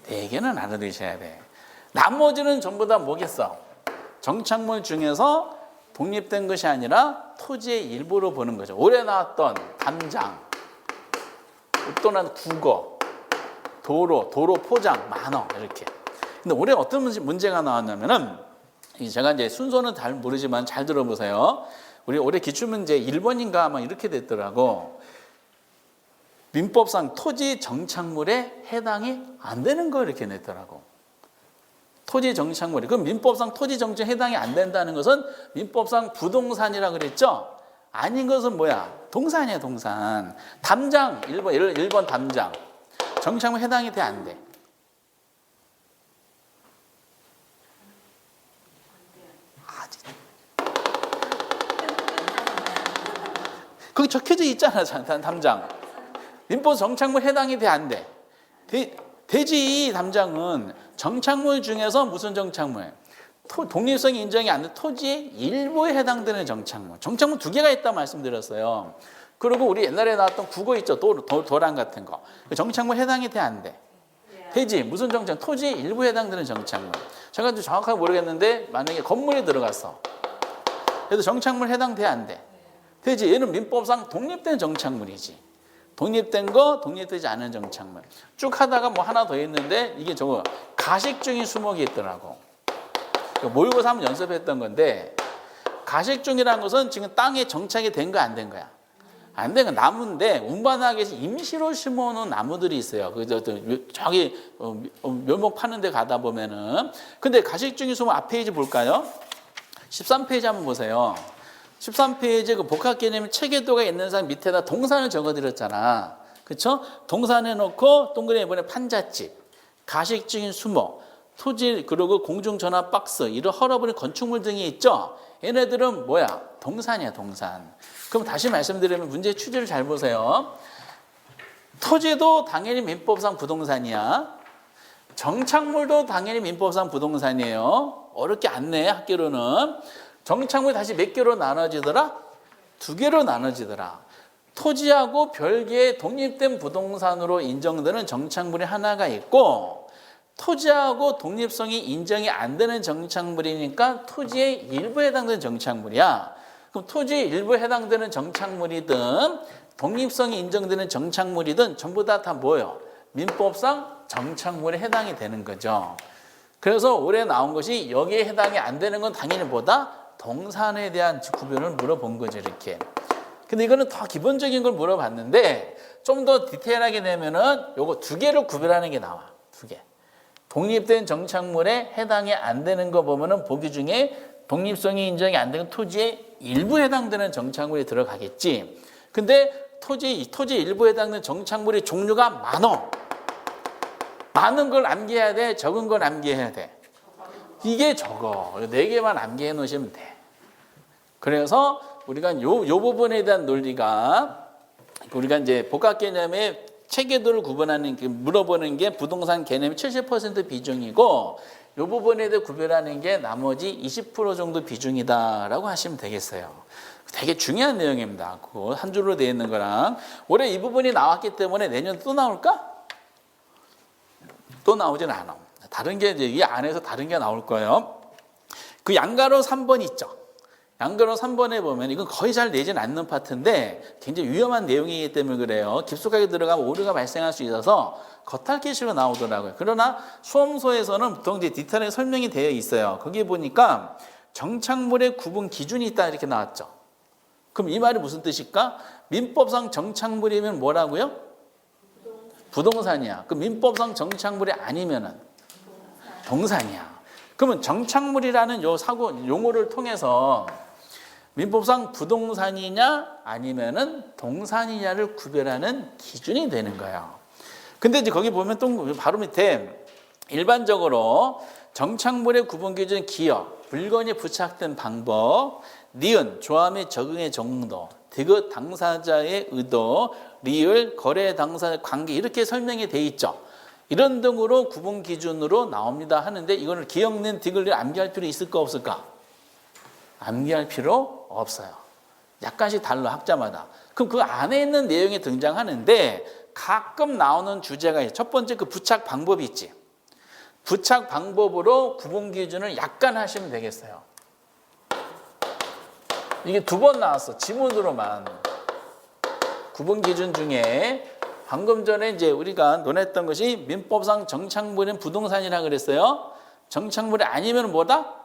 4개는 알아두셔야 돼. 나머지는 전부 다 뭐겠어? 정착물 중에서 독립된 것이 아니라 토지의 일부로 보는 거죠. 올해 나왔던 담장, 또는 국어, 도로 포장, 만원 이렇게. 근데 올해 어떤 문제가 나왔냐면은 제가 이제 순서는 잘 모르지만 잘 들어보세요. 우리 올해 기출문제 1번인가 아마 이렇게 됐더라고. 민법상 토지 정착물에 해당이 안 되는 거 이렇게 냈더라고. 토지 정착물이. 그럼 민법상 토지 정착에 해당이 안 된다는 것은 민법상 부동산이라 그랬죠? 아닌 것은 뭐야? 동산이야, 동산. 담장, 1번 담장. 정착물 해당이 돼, 안 돼? 거기 적혀져 있잖아, 담장. 민법 정착물 해당이 돼, 안 돼? 되지, 담장은. 정착물 중에서 무슨 정착물? 독립성이 인정이 안 된 토지의 일부에 해당되는 정착물. 정착물 2개가 있다고 말씀드렸어요. 그리고 우리 옛날에 나왔던 국어 있죠, 도랑 같은 거. 정착물 해당이 돼, 안 돼? 되지. 무슨 정착물? 토지의 일부에 해당되는 정착물. 제가 정확하게 모르겠는데 만약에 건물이 들어갔어. 그래서 정착물 해당돼, 안 돼? 되지. 얘는 민법상 독립된 정착물이지. 독립된 거, 독립되지 않은 정착물. 쭉 하다가 뭐 하나 더 있는데 이게 저거 가식중인 수목이 있더라고. 모의고사 한번 연습했던 건데 가식중이라는 것은 지금 땅에 정착이 된 거 안 된 거야? 안 된 거 나무인데 운반하기 위해서 임시로 심어놓은 나무들이 있어요. 저기 묘목 파는 데 가다 보면은. 근데 가식중인 수목 앞 페이지 볼까요? 13페이지 한번 보세요. 13페이지 그 복합개념 체계도가 있는 사람 밑에다 동산을 적어드렸잖아. 그렇죠? 동산해 놓고 동그라미 이번에 판잣집, 가식중인 수목, 토지, 그리고 공중전화 박스, 이런 헐어버린 건축물 등이 있죠? 얘네들은 뭐야? 동산이야, 동산. 그럼 다시 말씀드리면 문제 취지를 잘 보세요. 토지도 당연히 민법상 부동산이야. 정착물도 당연히 민법상 부동산이에요. 어렵게 안 내, 학교로는. 정착물이 다시 몇 개로 나눠지더라? 2개로 나눠지더라. 토지하고 별개의 독립된 부동산으로 인정되는 정착물이 하나가 있고, 토지하고 독립성이 인정이 안 되는 정착물이니까 토지의 일부에 해당되는 정착물이야. 그럼 토지의 일부에 해당되는 정착물이든 독립성이 인정되는 정착물이든 전부 다 뭐예요? 민법상 정착물에 해당이 되는 거죠. 그래서 올해 나온 것이 여기에 해당이 안 되는 건 당연히 뭐다? 동산에 대한 구별을 물어본 거죠, 이렇게. 근데 이거는 더 기본적인 걸 물어봤는데 좀 더 디테일하게 되면은 요거 2개를 구별하는 게 나와. 2개. 독립된 정착물에 해당이 안 되는 거 보면은 보기 중에 독립성이 인정이 안 되는 토지의 일부에 해당되는 정착물이 들어가겠지. 근데 토지 일부에 해당되는 정착물의 종류가 많어. 많은 걸 암기해야 돼, 적은 걸 암기해야 돼. 이게 적어. 4개만 암기해 놓으시면 돼. 그래서 우리가 요 부분에 대한 논리가 우리가 이제 복합 개념의 체계도를 구분하는 물어보는 게 부동산 개념의 70% 비중이고 요 부분에 대해 구별하는 게 나머지 20% 정도 비중이다라고 하시면 되겠어요. 되게 중요한 내용입니다. 그거 한 줄로 되어 있는 거랑 올해 이 부분이 나왔기 때문에 내년 또 나올까? 또 나오진 않아. 다른 게 이제 이 안에서 다른 게 나올 거예요. 그 양가로 3번 있죠. 양가로 3번에 보면 이건 거의 잘 내진 않는 파트인데 굉장히 위험한 내용이기 때문에 그래요. 깊숙하게 들어가면 오류가 발생할 수 있어서 겉핥기식으로 나오더라고요. 그러나 수험서에서는 보통 이제 디테일하게 설명이 되어 있어요. 거기 보니까 정착물의 구분 기준이 있다 이렇게 나왔죠. 그럼 이 말이 무슨 뜻일까? 민법상 정착물이면 뭐라고요? 부동산이야. 그 민법상 정착물이 아니면은 동산이야. 그러면 정착물이라는 요 사고 용어를 통해서 민법상 부동산이냐 아니면은 동산이냐를 구별하는 기준이 되는 거예요. 근데 이제 거기 보면 또 바로 밑에 일반적으로 정착물의 구분 기준 기여, 물건이 부착된 방법, 니은, 조화 및 적응의 정도, 디귿, 당사자의 의도, 리을, 거래 당사 관계 이렇게 설명이 돼 있죠. 이런 등으로 구분 기준으로 나옵니다 하는데 이거를 기억낸 디귿을 암기할 필요 있을까 없을까? 암기할 필요 없어요. 약간씩 달라 학자마다. 그럼 그 안에 있는 내용이 등장하는데 가끔 나오는 주제가 있어요. 첫 번째 그 부착 방법이 있지. 부착 방법으로 구분 기준을 약간 하시면 되겠어요. 이게 2번 나왔어. 지문으로만. 구분 기준 중에 방금 전에 이제 우리가 논했던 것이 민법상 정착물은 부동산이라 그랬어요. 정착물이 아니면 뭐다?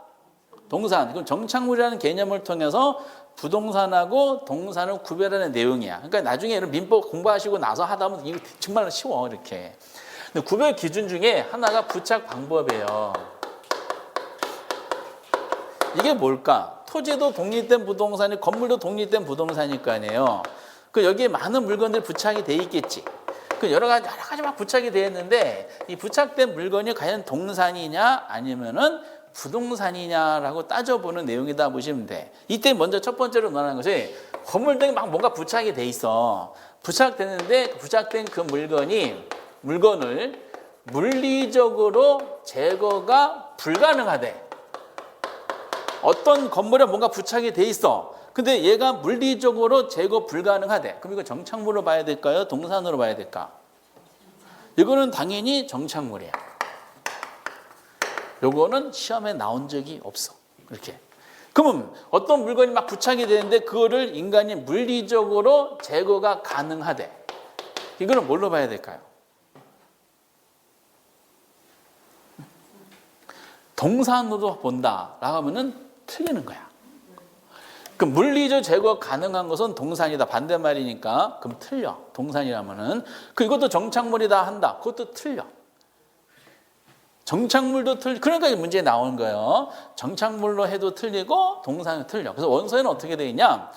동산. 그럼 정착물이라는 개념을 통해서 부동산하고 동산을 구별하는 내용이야. 그러니까 나중에 민법 공부하시고 나서 하다 보면 이거 정말 쉬워 이렇게. 근데 구별 기준 중에 하나가 부착 방법이에요. 이게 뭘까? 토지도 독립된 부동산이 건물도 독립된 부동산일 거 아니에요. 그 여기에 많은 물건들이 부착이 돼 있겠지. 그 여러 가지 막 부착이 돼 있는데 이 부착된 물건이 과연 동산이냐 아니면은 부동산이냐라고 따져보는 내용이다 보시면 돼. 이때 먼저 첫 번째로 논하는 것이 건물 등에 막 뭔가 부착이 돼 있어. 부착되는데 부착된 그 물건을 물리적으로 제거가 불가능하대. 어떤 건물에 뭔가 부착이 돼 있어. 근데 얘가 물리적으로 제거 불가능하대. 그럼 이거 정착물로 봐야 될까요? 동산으로 봐야 될까? 이거는 당연히 정착물이야. 요거는 시험에 나온 적이 없어. 이렇게. 그러면 어떤 물건이 막 부착이 되는데 그거를 인간이 물리적으로 제거가 가능하대. 이거는 뭘로 봐야 될까요? 동산으로 본다라고 하면은 틀리는 거야. 그 물리적 제거 가능한 것은 동산이다. 반대말이니까 그럼 틀려. 동산이라면은 이것도 정착물이다 한다. 그것도 틀려. 정착물도 틀려. 그러니까 문제에 나오는 거예요. 정착물로 해도 틀리고 동산은 틀려. 그래서 원서에는 어떻게 되어 있냐?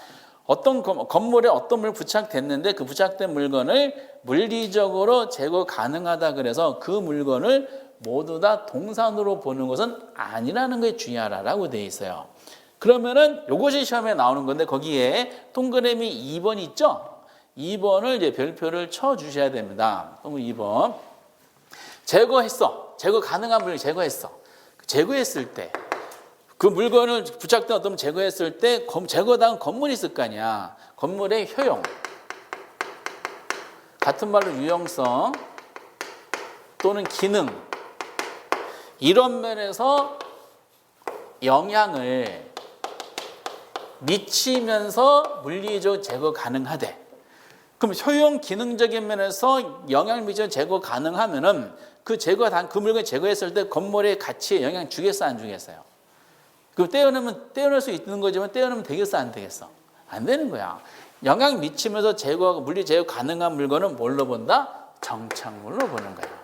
어떤 건물에 어떤 물건이 부착됐는데 그 부착된 물건을 물리적으로 제거 가능하다 그래서 그 물건을 모두 다 동산으로 보는 것은 아니라는 걸 주의하라라고 되어 있어요. 그러면은 이것이 시험에 나오는 건데 거기에 동그라미 2번 있죠? 2번을 이제 별표를 쳐 주셔야 됩니다. 동그라미 2번. 제거했어. 제거 가능한 물건 제거했어. 제거했을 때 그 물건을 부착된 어떤 제거했을 때 제거당한 건물이 있을 거 아니야. 건물의 효용. 같은 말로 유용성 또는 기능. 이런 면에서 영향을 미치면서 물리적 제거 가능하대. 그럼 효용 기능적인 면에서 영향을 미치면 제거 가능하면은 그 물건 제거했을 때 건물의 가치에 영향 주겠어 안 주겠어요? 그 떼어낼 수 있는 거지만 떼어내면 되겠어 안 되겠어? 안 되는 거야. 영향 미치면서 물리 제거 가능한 물건은 뭘로 본다? 정착물로 보는 거야.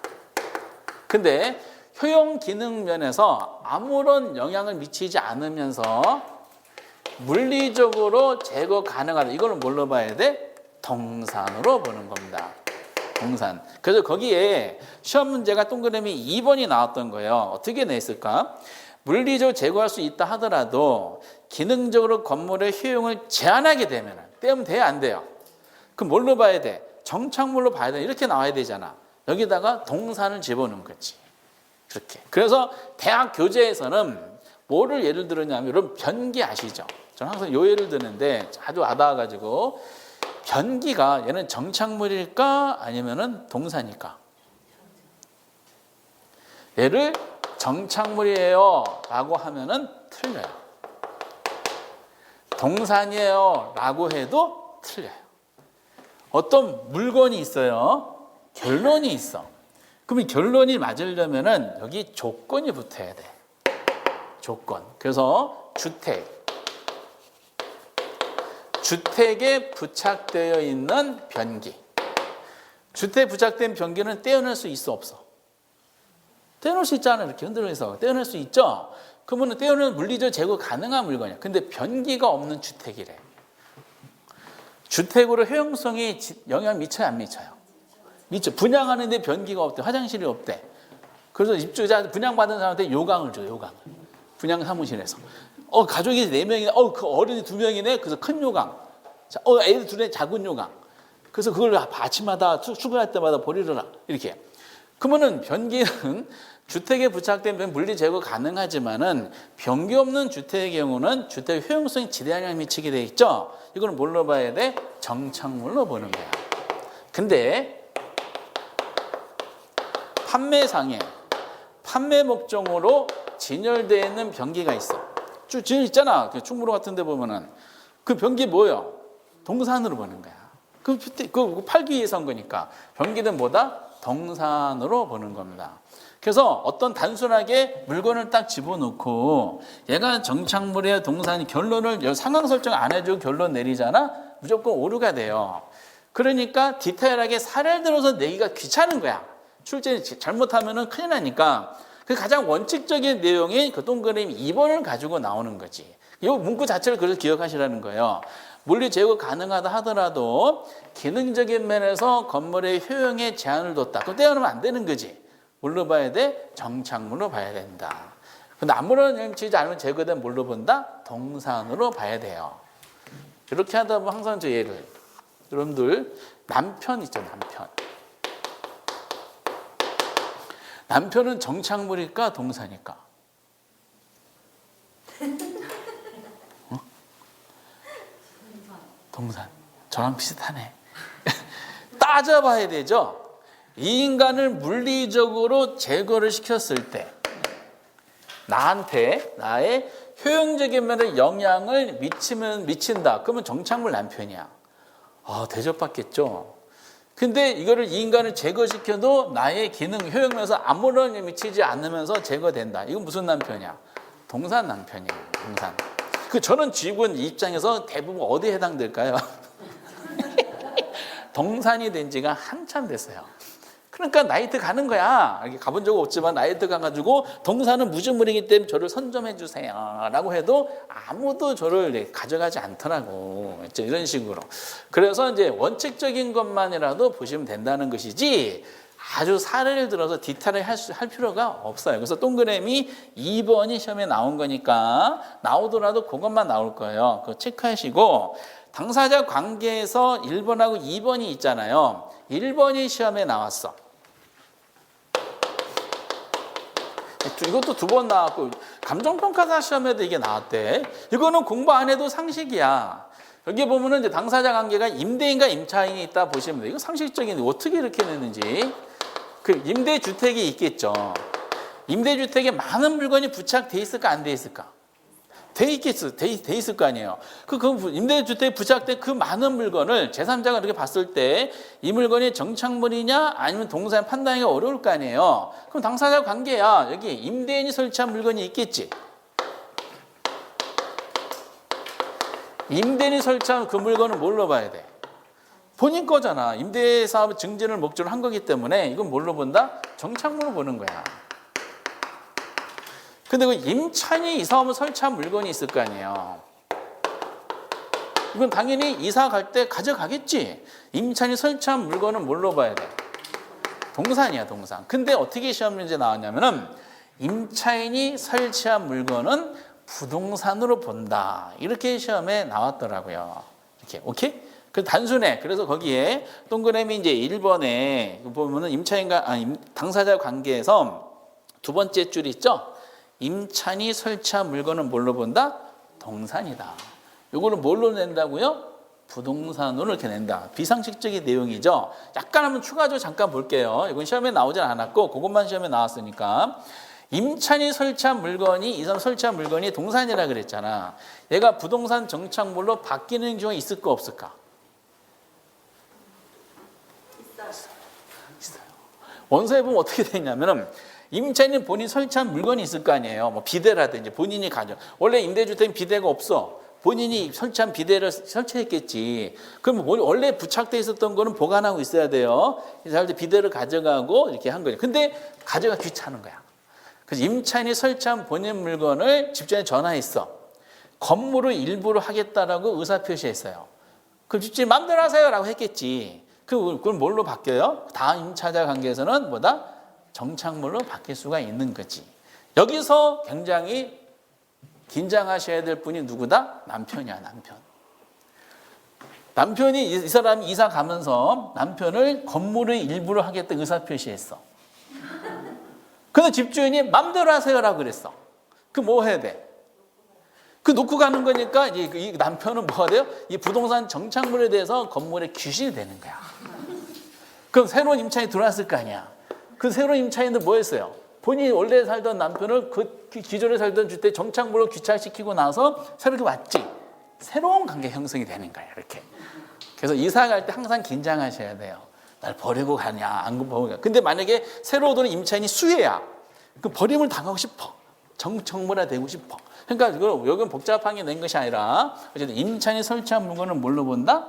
근데 효용 기능 면에서 아무런 영향을 미치지 않으면서 물리적으로 제거 가능하다. 이거는 뭘로 봐야 돼? 동산으로 보는 겁니다. 동산. 그래서 거기에 시험 문제가 동그라미 2번이 나왔던 거예요. 어떻게 냈을까? 물리적으로 제거할 수 있다 하더라도 기능적으로 건물의 효용을 제한하게 되면 떼면 돼요? 안 돼요? 그럼 뭘로 봐야 돼? 정착물로 봐야 돼. 이렇게 나와야 되잖아. 여기다가 동산을 집어넣은 거지. 그렇게. 그래서 대학 교재에서는 뭐를 예를 들었냐면 여러분 변기 아시죠? 저는 항상 요 예를 드는데 자주 와닿아가지고 변기가 얘는 정착물일까 아니면은 동산일까? 얘를 정착물이에요 라고 하면은 틀려요. 동산이에요 라고 해도 틀려요. 어떤 물건이 있어요. 결론이 있어. 그럼 이 결론이 맞으려면은 여기 조건이 붙어야 돼. 조건. 그래서 주택에 부착되어 있는 변기. 주택에 부착된 변기는 떼어낼 수 있어 없어? 떼어낼 수 있잖아. 이렇게 흔들어서 떼어낼 수 있죠. 그러면 떼어내는 물리적 제거 가능한 물건이야. 근데 변기가 없는 주택이래. 주택으로 효용성에 영향을 미쳐요, 안 미쳐요? 미쳐. 분양하는데 변기가 없대. 화장실이 없대. 그래서 입주자 분양받은 사람한테 요강을 줘, 요강을. 분양 사무실에서. 가족이 4명이네. 그 어른이 2명이네. 그래서 큰 요강. 자, 애들 둘에 작은 요강. 그래서 그걸 아침마다 출근할 때마다 버리더라. 이렇게. 그러면은 변기는 주택에 부착된 물리 제거 가능하지만은 변기 없는 주택의 경우는 주택 효용성에 지대한 영향을 미치게 돼 있죠. 이거는 뭘로 봐야 돼? 정착물로 보는 거야. 근데 판매상에 판매 목적으로 진열되어 있는 변기가 있어. 쭉 진열 있잖아. 충무로 같은 데 보면은 그 변기 뭐예요? 동산으로 보는 거야. 그 팔기 위해서 한 거니까 변기는 뭐다? 동산으로 보는 겁니다. 그래서 어떤 단순하게 물건을 딱 집어넣고 얘가 정착물의 동산이 결론을 상황 설정 안 해주고 결론 내리잖아? 무조건 오류가 돼요. 그러니까 디테일하게 사례를 들어서 내기가 귀찮은 거야. 출제 잘못하면 큰일 나니까. 그 가장 원칙적인 내용이 그 동그라미 2번을 가지고 나오는 거지. 이 문구 자체를 그래서 기억하시라는 거예요. 물리 제거 가능하다 하더라도 기능적인 면에서 건물의 효용에 제한을 뒀다. 그거 떼어놓으면 안 되는 거지. 뭘로 봐야 돼? 정착물로 봐야 된다. 근데 아무런 영향 미치지 않으면 제거된 뭘로 본다? 동산으로 봐야 돼요. 이렇게 하다 보면 항상 저 예를 여러분들 남편 있죠, 남편. 남편은 정착물일까 동산일까? 동산. 저랑 비슷하네. 따져봐야 되죠. 이 인간을 물리적으로 제거를 시켰을 때 나의 효용적인 면에 영향을 미친다. 그러면 정착물 남편이야. 대접받겠죠. 근데 이거를 이 인간을 제거시켜도 나의 기능, 효용면에서 아무런 영향을 미치지 않으면서 제거된다. 이건 무슨 남편이야? 동산 남편이에요. 동산. 저는 지구인 입장에서 대부분 어디에 해당될까요? 동산이 된 지가 한참 됐어요. 그러니까 나이트 가는 거야. 가본 적은 없지만 나이트 가가지고 동산은 무주물이기 때문에 저를 선점해 주세요 라고 해도 아무도 저를 가져가지 않더라고. 이런 식으로. 그래서 이제 원칙적인 것만이라도 보시면 된다는 것이지 아주 사례를 들어서 디테일하게 할 필요가 없어요. 그래서 동그라미 2번이 시험에 나온 거니까 나오더라도 그것만 나올 거예요. 그거 체크하시고 당사자 관계에서 1번하고 2번이 있잖아요. 1번이 시험에 나왔어. 이것도 2번 나왔고 감정평가사 시험에도 이게 나왔대. 이거는 공부 안 해도 상식이야. 여기 보면은 이제 당사자 관계가 임대인과 임차인이 있다 보시면 돼요. 이거 상식적인 어떻게 이렇게 내는지. 그 임대주택이 있겠죠. 임대주택에 많은 물건이 부착돼 있을까 안 돼 있을까? 돼 있을 거 아니에요. 그 임대주택에 부착된 그 많은 물건을 제3자가 이렇게 봤을 때 이 물건이 정착물이냐 아니면 동산 판단하기가 어려울 거 아니에요. 그럼 당사자 관계야. 여기 임대인이 설치한 물건이 있겠지. 임대인이 설치한 그 물건은 뭘로 봐야 돼? 본인 거잖아. 임대사업 증진을 목적으로 한 거기 때문에 이건 뭘로 본다? 정착물로 보는 거야. 근데 그 임차인이 이 사업을 설치한 물건이 있을 거 아니에요. 이건 당연히 이사 갈 때 가져가겠지. 임차인이 설치한 물건은 뭘로 봐야 돼? 동산이야, 동산. 근데 어떻게 시험 문제 나왔냐면은 임차인이 설치한 물건은 부동산으로 본다. 이렇게 시험에 나왔더라고요. 이렇게, 오케이? 그 단순해. 그래서 거기에 동그라미 이제 1번에 보면은 임차인과 당사자 관계에서 두 번째 줄 있죠? 임차인이 설치한 물건은 뭘로 본다? 동산이다. 이거를 뭘로 낸다고요? 부동산으로 이렇게 낸다. 비상식적인 내용이죠. 약간 한번 추가적으로 잠깐 볼게요. 이건 시험에 나오진 않았고 그것만 시험에 나왔으니까. 임차인이 설치한 물건이 이 사람 설치한 물건이 동산이라 그랬잖아. 얘가 부동산 정착물로 바뀌는 경우가 있을까 없을까? 있어요. 원서에 보면 어떻게 되냐면은 임차인은 본인이 설치한 물건이 있을 거 아니에요. 뭐 비데라든지 본인이 가져. 원래 임대주택은 비데가 없어. 본인이 설치한 비데를 설치했겠지. 그럼 원래 부착돼 있었던 거는 보관하고 있어야 돼요. 그래서 비데를 가져가고 이렇게 한 거죠. 근데 가져가 귀찮은 거야. 그래서 임차인이 설치한 본인 물건을 집주인에 전화했어. 건물을 일부러 하겠다라고 의사표시했어요. 그럼 집주인 마음대로 하세요라고 했겠지. 그건 뭘로 바뀌어요? 다음 임차자 관계에서는 뭐다? 정착물로 바뀔 수가 있는 거지. 여기서 굉장히 긴장하셔야 될 분이 누구다? 남편이야, 남편. 남편이 이 사람이 이사 가면서 남편을 건물을 일부러 하겠다 의사표시했어. 근데 집주인이 맘대로 하세요라고 그랬어. 그 뭐 해야 돼? 그 놓고 가는 거니까 이 남편은 뭐가 돼요? 이 부동산 정착물에 대해서 건물의 귀신이 되는 거야. 그럼 새로운 임차인이 들어왔을 거 아니야. 그 새로운 임차인은 뭐 했어요? 본인이 원래 살던 남편을 그 기존에 살던 주택 정착물로 귀착시키고 나서 새롭게 왔지. 새로운 관계 형성이 되는 거야, 이렇게. 그래서 이사 갈 때 항상 긴장하셔야 돼요. 날 버리고 가냐, 안 버리고 가냐. 근데 만약에 새로 오는 임차인이 수혜야. 그 버림을 당하고 싶어. 정착물화 되고 싶어. 그러니까 여기는 복잡하게 낸 것이 아니라 어쨌든 임차인이 설치한 물건을 뭘로 본다?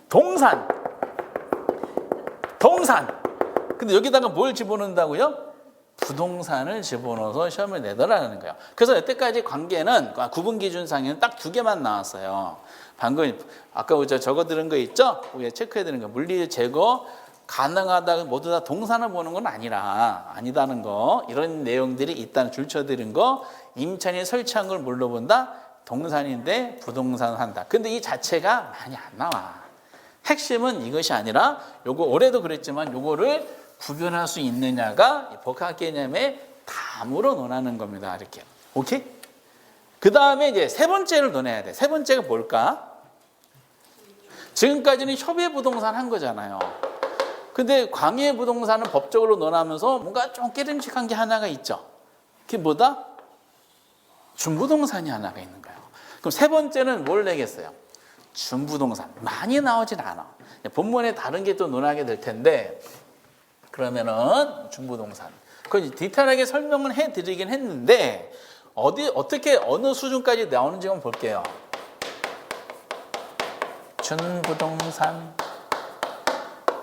동산. 근데 여기다가 뭘 집어넣는다고요? 부동산을 집어넣어서 시험을 내더라는 거예요. 그래서 여태까지 관계는 구분 기준상에는 딱 2개만 나왔어요. 방금 아까 적어 들은 거 있죠? 위에 체크해 드는 거. 물리 제거 가능하다 모두 다 동산을 보는 건 아니다는 거. 이런 내용들이 있다는 줄쳐드는 거. 임차인이 설치한 걸 뭘로 본다? 동산인데 부동산을 한다. 근데 이 자체가 많이 안 나와. 핵심은 이것이 아니라 요거 올해도 그랬지만 요거를 구별할 수 있느냐가 복합 개념의 담으로 논하는 겁니다. 이렇게. 오케이? 그 다음에 이제 세 번째를 논해야 돼. 세 번째가 뭘까? 지금까지는 협의 부동산 한 거잖아요. 근데 광해 부동산은 법적으로 논하면서 뭔가 좀 깨름직한 게 하나가 있죠. 그게 뭐다? 준부동산이 하나가 있는 거예요. 그럼 세 번째는 뭘 내겠어요? 준부동산. 많이 나오진 않아. 본문에 다른 게 또 논하게 될 텐데 그러면은 준부동산. 그건 디테일하게 설명을 해드리긴 했는데 어떻게 어느 수준까지 나오는지 한번 볼게요. 준부동산.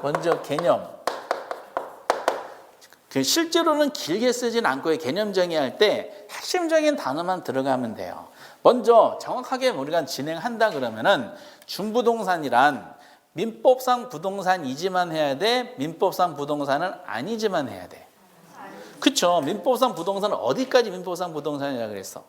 먼저 개념. 실제로는 길게 쓰진 않고 개념 정의할 때 핵심적인 단어만 들어가면 돼요. 먼저 정확하게 우리가 진행한다 그러면은 준부동산이란 민법상 부동산이지만 해야 돼? 민법상 부동산은 아니지만 해야 돼. 그렇죠. 민법상 부동산은 어디까지 민법상 부동산이라고 그랬어?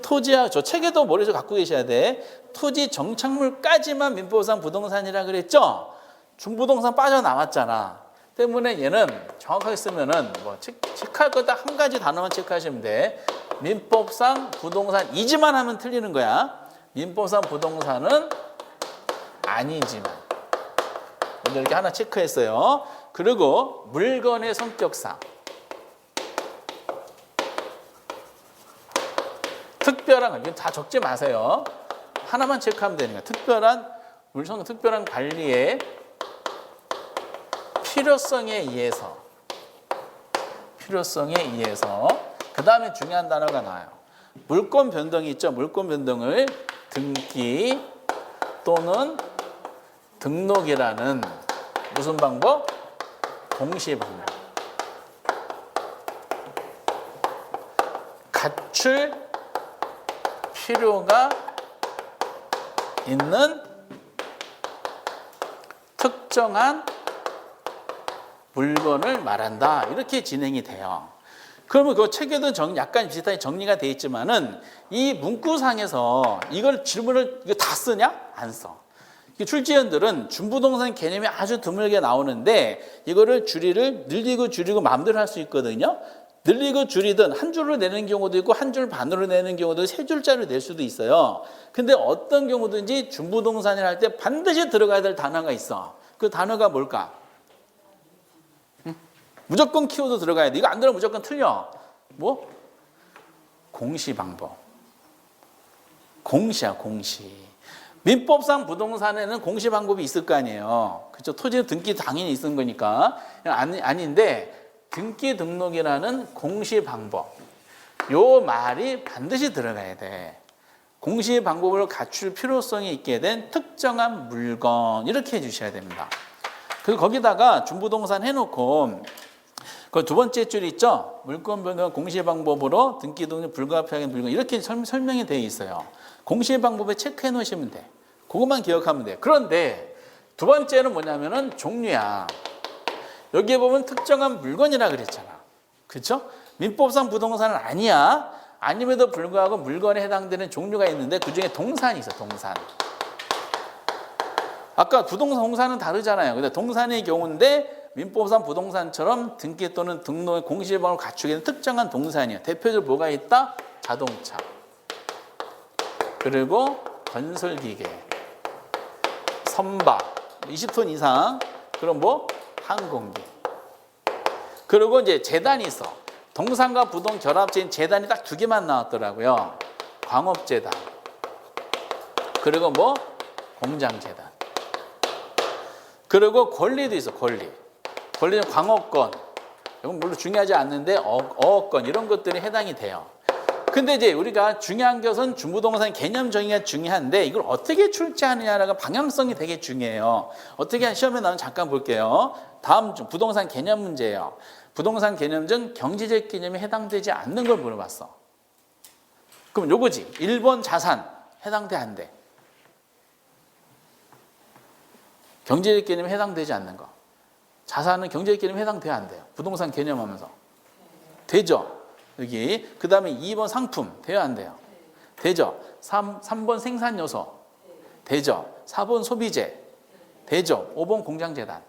토지야. 저 책에도 머릿속에 갖고 계셔야 돼. 토지 정착물까지만 민법상 부동산이라고 그랬죠? 준부동산 빠져나왔잖아. 때문에 얘는 정확하게 쓰면은 뭐 체크할 거 딱 한 가지 단어만 체크하시면 돼. 민법상 부동산이지만 하면 틀리는 거야. 민법상 부동산은 아니지만. 먼저 이렇게 하나 체크했어요. 그리고 물건의 성격상. 특별한, 이건 다 적지 마세요. 하나만 체크하면 되는 거야. 특별한 관리의 필요성에 의해서. 그 다음에 중요한 단어가 나와요. 물권 변동이 있죠. 물권 변동을 등기 또는 등록이라는 무슨 방법? 공시 방법. 갖출 필요가 있는 특정한 물건을 말한다. 이렇게 진행이 돼요. 그러면 그 책에도 약간 비슷하게 정리가 되어 있지만은 이 문구상에서 이걸 질문을 이거 다 쓰냐? 안 써. 출제위원들은 준부동산 개념이 아주 드물게 나오는데 이거를 늘리고 줄이고 마음대로 할 수 있거든요. 늘리고 줄이든 한 줄로 내는 경우도 있고 한 줄 반으로 내는 경우도 세 줄짜리로 낼 수도 있어요. 근데 어떤 경우든지 준부동산을 할 때 반드시 들어가야 될 단어가 있어. 그 단어가 뭘까? 무조건 키워드 들어가야 돼. 이거 안 들어가면 무조건 틀려. 뭐? 공시 방법. 공시야, 공시. 민법상 부동산에는 공시 방법이 있을 거 아니에요. 그렇죠? 토지 등기 당연히 있는 거니까. 아닌데 등기 등록이라는 공시 방법. 요 말이 반드시 들어가야 돼. 공시 방법을 갖출 필요성이 있게 된 특정한 물건 이렇게 해주셔야 됩니다. 그리고 거기다가 준부동산 해놓고 그 두 번째 줄 있죠? 물건 변경 공시 방법으로 등기 등록 불가피하게 물건 이렇게 설명이 되어 있어요. 공시 방법에 체크해 놓으시면 돼. 그것만 기억하면 돼. 그런데 두 번째는 뭐냐면은 종류야. 여기에 보면 특정한 물건이라 그랬잖아. 그렇죠? 민법상 부동산은 아니야. 아님에도 불구하고 물건에 해당되는 종류가 있는데 그중에 동산이 있어. 동산. 아까 부동산, 동산은 다르잖아요. 근데 동산의 경우인데 민법상 부동산처럼 등기 또는 등록의 공시방법을 갖추게 된 특정한 동산이에요. 대표적으로 뭐가 있다? 자동차. 그리고 건설기계, 선박, 20톤 이상. 그럼 뭐? 항공기. 그리고 이제 재단이 있어. 동산과 부동 결합체인 재단이 딱 두 개만 나왔더라고요. 광업재단. 그리고 뭐? 공장재단. 그리고 권리도 있어, 권리. 권리는 광업권. 이건 물론 중요하지 않는데 어업권 이런 것들이 해당이 돼요. 근데 이제 우리가 중요한 것은 준부동산 개념 정의가 중요한데 이걸 어떻게 출제하느냐가 방향성이 되게 중요해요. 어떻게 시험에 나오면 잠깐 볼게요. 다음 중 부동산 개념 문제예요. 부동산 개념 중 경제적 개념에 해당되지 않는 걸 물어봤어. 그럼 요거지. 1번 자산 해당돼 안 돼? 경제적 개념에 해당되지 않는 거. 자산은 경제적 개념에 해당돼야 안 돼요. 부동산 개념하면서. 되죠? 여기. 그 다음에 2번 상품. 돼야 안 돼요? 되죠? 3번 생산 요소. 되죠? 4번 소비재. 되죠? 5번 공장재단.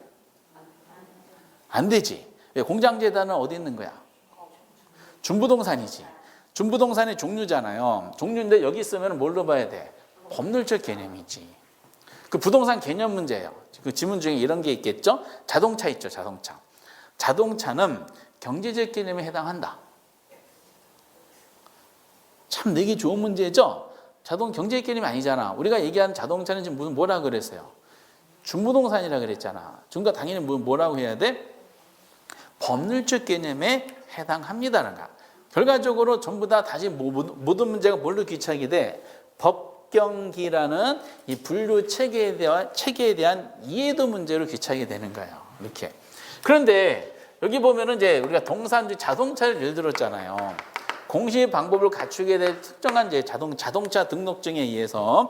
안 되지. 공장재단은 어디 있는 거야? 준부동산이지. 준부동산의 종류잖아요. 종류인데 여기 있으면 뭘로 봐야 돼? 법률적 개념이지. 그 부동산 개념 문제예요. 그 지문 중에 이런 게 있겠죠? 자동차 있죠, 자동차. 자동차는 경제적 개념에 해당한다. 참 내기 좋은 문제죠? 경제적 개념이 아니잖아. 우리가 얘기하는 자동차는 지금 무슨 뭐라 그랬어요? 준부동산이라 그랬잖아. 준가 당연히 뭐라고 해야 돼? 법률적 개념에 해당합니다라는 거야. 결과적으로 전부 다 다시 모든 문제가 뭘로 귀착이 돼? 법경기라는 이 분류 체계에 대한 이해도 문제로 귀착이 되는 거예요. 이렇게. 그런데 여기 보면은 이제 우리가 동산 자동차를 예를 들었잖아요. 공시 방법을 갖추게 될 특정한 이제 자동차 등록증에 의해서.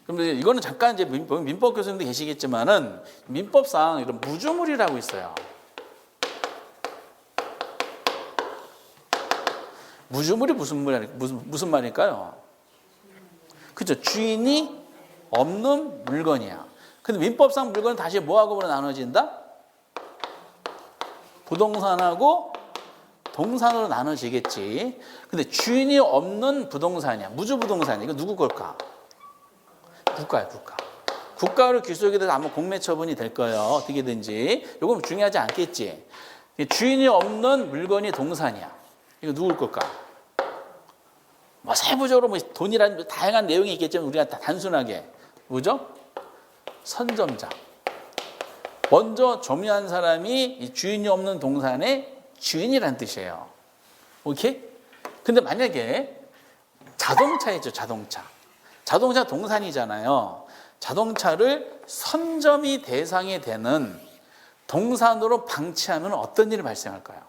그런데 이거는 잠깐 이제 민법 교수님도 계시겠지만은 민법상 이런 무주물이라고 있어요. 무주물이 무슨 말일까요? 그렇죠. 주인이 없는 물건이야. 근데 민법상 물건은 다시 뭐하고 나눠진다? 부동산하고 동산으로 나눠지겠지. 근데 주인이 없는 부동산이야. 무주부동산이야. 이거 누구 걸까? 국가야, 국가. 국가로 귀속이 돼서 아마 공매 처분이 될 거예요. 어떻게든지. 이건 중요하지 않겠지. 주인이 없는 물건이 동산이야. 이거 누굴 걸까? 뭐 세부적으로 뭐 돈이라는 다양한 내용이 있겠지만 우리가 단순하게 뭐죠? 선점자. 먼저 점유한 사람이 이 주인이 없는 동산의 주인이란 뜻이에요. 오케이? 근데 만약에 자동차 있죠, 자동차. 자동차 동산이잖아요. 자동차를 선점이 대상이 되는 동산으로 방치하면 어떤 일이 발생할까요?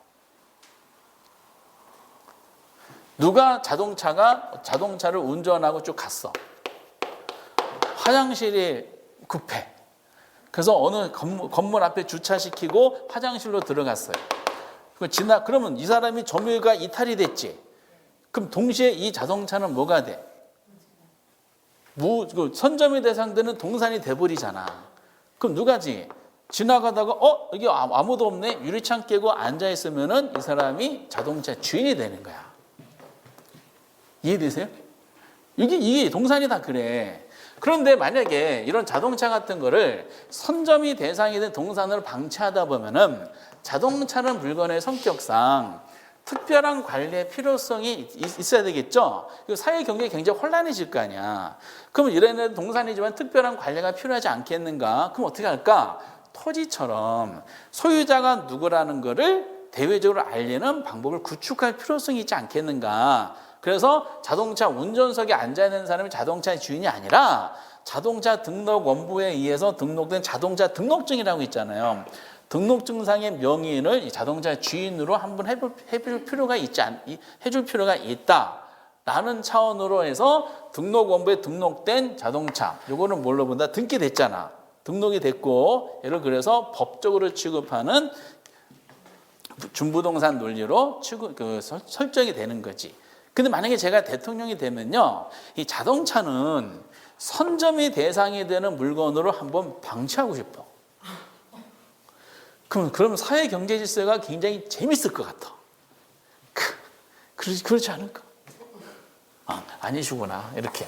누가 자동차를 운전하고 쭉 갔어. 화장실이 급해. 그래서 어느 건물 앞에 주차시키고 화장실로 들어갔어요. 그러면 이 사람이 점유가 이탈이 됐지. 그럼 동시에 이 자동차는 뭐가 돼? 선점이 대상되는 동산이 돼버리잖아. 그럼 누가지? 지나가다가 여기 아무도 없네. 유리창 깨고 앉아 있으면은 이 사람이 자동차 주인이 되는 거야. 이해되세요? 이게 동산이 다 그래. 그런데 만약에 이런 자동차 같은 거를 선점이 대상이 된 동산으로 방치하다 보면은 자동차는 물건의 성격상 특별한 관리의 필요성이 있어야 되겠죠. 사회 경제가 굉장히 혼란해질 거 아니야. 그럼 이런 동산이지만 특별한 관리가 필요하지 않겠는가? 그럼 어떻게 할까? 토지처럼 소유자가 누구라는 거를 대외적으로 알리는 방법을 구축할 필요성이 있지 않겠는가? 그래서 자동차 운전석에 앉아 있는 사람이 자동차의 주인이 아니라 자동차 등록 원부에 의해서 등록된 자동차 등록증이라고 있잖아요. 등록증상의 명의인을 이 자동차 주인으로 한번 해줄 필요가 있다라는 차원으로 해서 등록 원부에 등록된 자동차, 요거는 뭘로 본다? 등기됐잖아. 등록이 됐고, 얘를 그래서 법적으로 취급하는 준부동산 논리로 설정이 되는 거지. 근데 만약에 제가 대통령이 되면요, 이 자동차는 선점이 대상이 되는 물건으로 한번 방치하고 싶어. 그럼 사회 경제 질서가 굉장히 재밌을 것 같아. 그렇지 않을까? 아니시구나. 이렇게.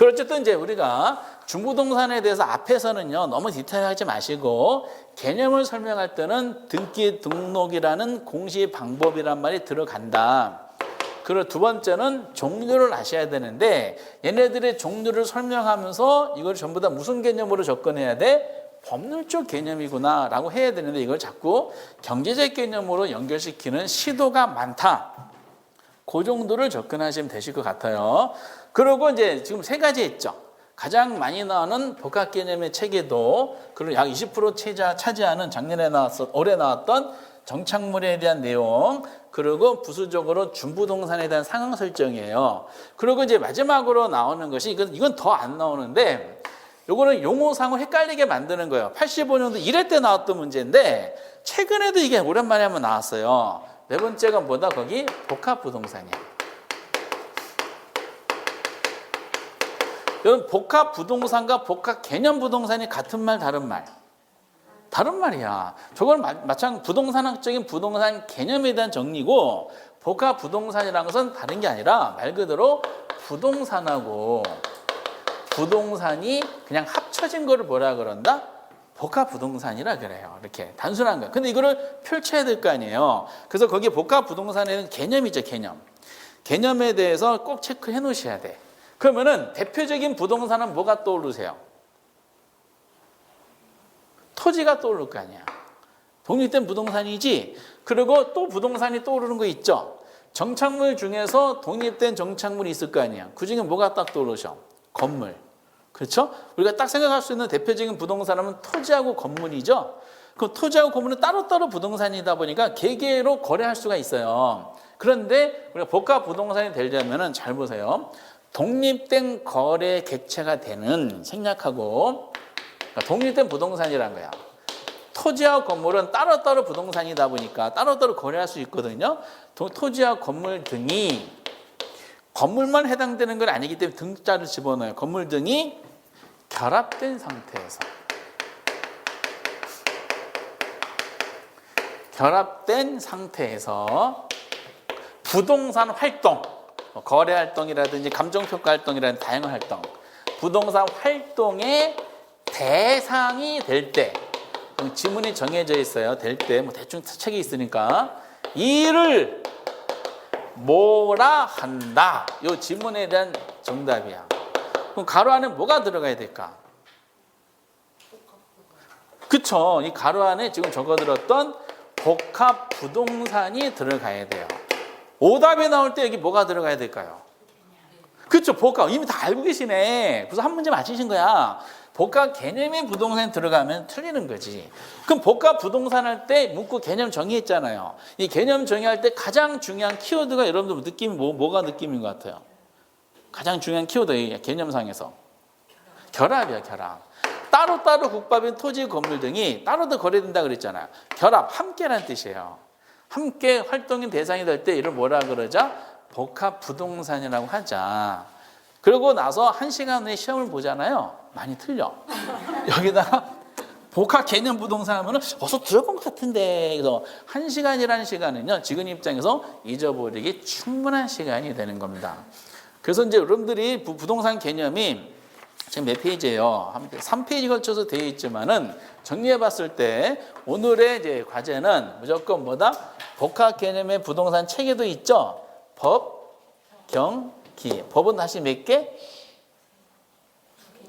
어쨌든 이제 우리가 중부동산에 대해서 앞에서는요, 너무 디테일하지 마시고 개념을 설명할 때는 등기 등록이라는 공시 방법이란 말이 들어간다. 그리고 두 번째는 종류를 아셔야 되는데 얘네들의 종류를 설명하면서 이걸 전부 다 무슨 개념으로 접근해야 돼? 법률적 개념이구나 라고 해야 되는데 이걸 자꾸 경제적 개념으로 연결시키는 시도가 많다. 그 정도를 접근하시면 되실 것 같아요. 그리고 이제 지금 세 가지 있죠. 가장 많이 나오는 복합 개념의 체계도 그리고 약 20% 차지하는 올해 나왔던 정착물에 대한 내용, 그리고 부수적으로 준부동산에 대한 상황 설정이에요. 그리고 이제 마지막으로 나오는 것이 이건 더 안 나오는데 요거는 용어상을 헷갈리게 만드는 거예요. 85년도 1회 때 나왔던 문제인데 최근에도 이게 오랜만에 한번 나왔어요. 네 번째가 뭐다? 거기 복합부동산이야. 여러분 복합부동산과 복합개념부동산이 같은 말 다른 말? 다른 말이야. 저건 마찬가지 부동산학적인 부동산 개념에 대한 정리고 복합부동산이라는 것은 다른 게 아니라 말 그대로 부동산하고 부동산이 그냥 합쳐진 거를 뭐라 그런다? 복합부동산이라 그래요. 이렇게 단순한 거. 근데 이거를 펼쳐야 될 거 아니에요. 그래서 거기 복합부동산에는 개념이죠, 개념. 개념에 대해서 꼭 체크해 놓으셔야 돼. 그러면은 대표적인 부동산은 뭐가 떠오르세요? 토지가 떠오를 거 아니야. 독립된 부동산이지. 그리고 또 부동산이 떠오르는 거 있죠. 정착물 중에서 독립된 정착물이 있을 거 아니야. 그중에 뭐가 딱 떠오르죠? 건물. 그렇죠? 우리가 딱 생각할 수 있는 대표적인 부동산은 토지하고 건물이죠. 그 토지하고 건물은 따로따로 부동산이다 보니까 개개로 거래할 수가 있어요. 그런데 우리가 복합 부동산이 되려면 잘 보세요. 독립된 거래 객체가 되는 생략하고 독립된 부동산이란 거야. 토지와 건물은 따로따로 부동산이다 보니까 따로따로 거래할 수 있거든요. 토지와 건물 등이 건물만 해당되는 건 아니기 때문에 등자를 집어넣어요. 건물 등이 결합된 상태에서 부동산 활동, 거래 활동이라든지 감정평가 활동이라든지 다양한 활동, 부동산 활동의 대상이 될 때, 지문이 정해져 있어요. 될 때, 대충 책이 있으니까 이를 뭐라 한다. 이 지문에 대한 정답이야. 그럼 가로 안에 뭐가 들어가야 될까? 그쵸. 이 가로 안에 지금 적어들었던 복합 부동산이 들어가야 돼요. 오답이 나올 때 여기 뭐가 들어가야 될까요? 그쵸. 복합. 이미 다 알고 계시네. 그래서 한 문제 맞히신 거야. 복합 개념의 부동산이 들어가면 틀리는 거지. 그럼 복합 부동산 할 때 문구 개념 정의했잖아요. 이 개념 정의할 때 가장 중요한 키워드가 여러분들 느낌이 뭐가 느낌인 것 같아요? 가장 중요한 키워드 개념상에서 결합이야, 결합. 따로따로 국밥인 토지, 건물 등이 따로도 거래된다 그랬잖아요. 결합, 함께라는 뜻이에요. 함께 활동의 대상이 될 때 이를 뭐라 그러자? 복합 부동산이라고 하자. 그러고 나서 1시간 후에 시험을 보잖아요. 많이 틀려. 여기다가 복합 개념 부동산 하면은 어서 들어본 것 같은데. 그래서 1시간이라는 시간은요, 지금 입장에서 잊어버리기 충분한 시간이 되는 겁니다. 그래서 이제 여러분들이 부동산 개념이 지금 몇 페이지예요? 3페이지 걸쳐서 되어 있지만은 정리해 봤을 때 오늘의 이제 과제는 무조건 뭐다? 복합 개념의 부동산 체계도 있죠? 법, 경, 기. 법은 다시 몇 개?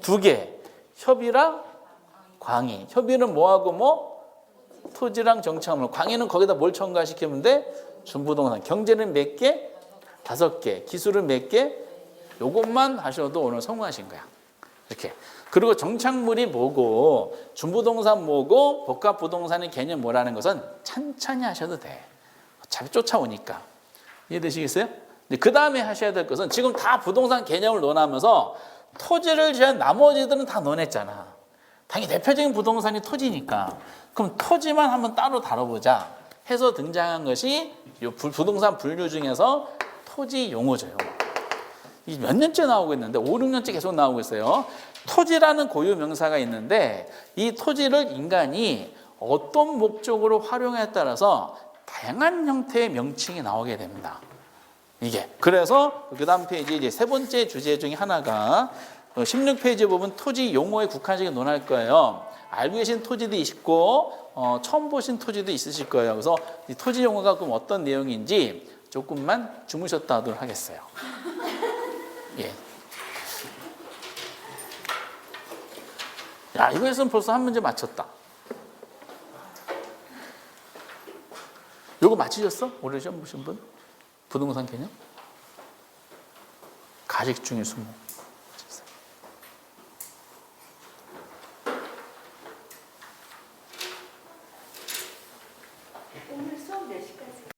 2개. 협의랑 광의. 협의는 뭐하고 뭐? 토지랑 정착물. 광의는 거기다 뭘 첨가시키면 돼? 준부동산. 경제는 몇 개? 5개. 기술은 몇 개? 요것만 하셔도 오늘 성공하신 거야. 이렇게. 그리고 정착물이 뭐고 준부동산 뭐고 복합부동산의 개념 뭐라는 것은 천천히 하셔도 돼. 어차피 쫓아오니까. 이해되시겠어요? 그 다음에 하셔야 될 것은 지금 다 부동산 개념을 논하면서 토지를 제한 나머지들은 다 논했잖아. 당연히 대표적인 부동산이 토지니까. 그럼 토지만 한번 따로 다뤄보자 해서 등장한 것이 이 부동산 분류 중에서 토지 용어죠. 몇 년째 나오고 있는데 5, 6년째 계속 나오고 있어요. 토지라는 고유 명사가 있는데 이 토지를 인간이 어떤 목적으로 활용에 따라서 다양한 형태의 명칭이 나오게 됩니다. 이게 그래서 그 다음 페이지 이제 세 번째 주제 중에 하나가 16페이지 보면 토지 용어의 국한식을 논할 거예요. 알고 계신 토지도 있고 처음 보신 토지도 있으실 거예요. 그래서 이 토지 용어가 그럼 어떤 내용인지 조금만 주무셨다 하도록 하겠어요. 예. 야, 이거 했으면 벌써 한 문제 맞췄다. 요거 맞히셨어? 올해 시험 보신 분? 부동산 개념? 가식 중에 20. 오늘 수업 몇 시까지?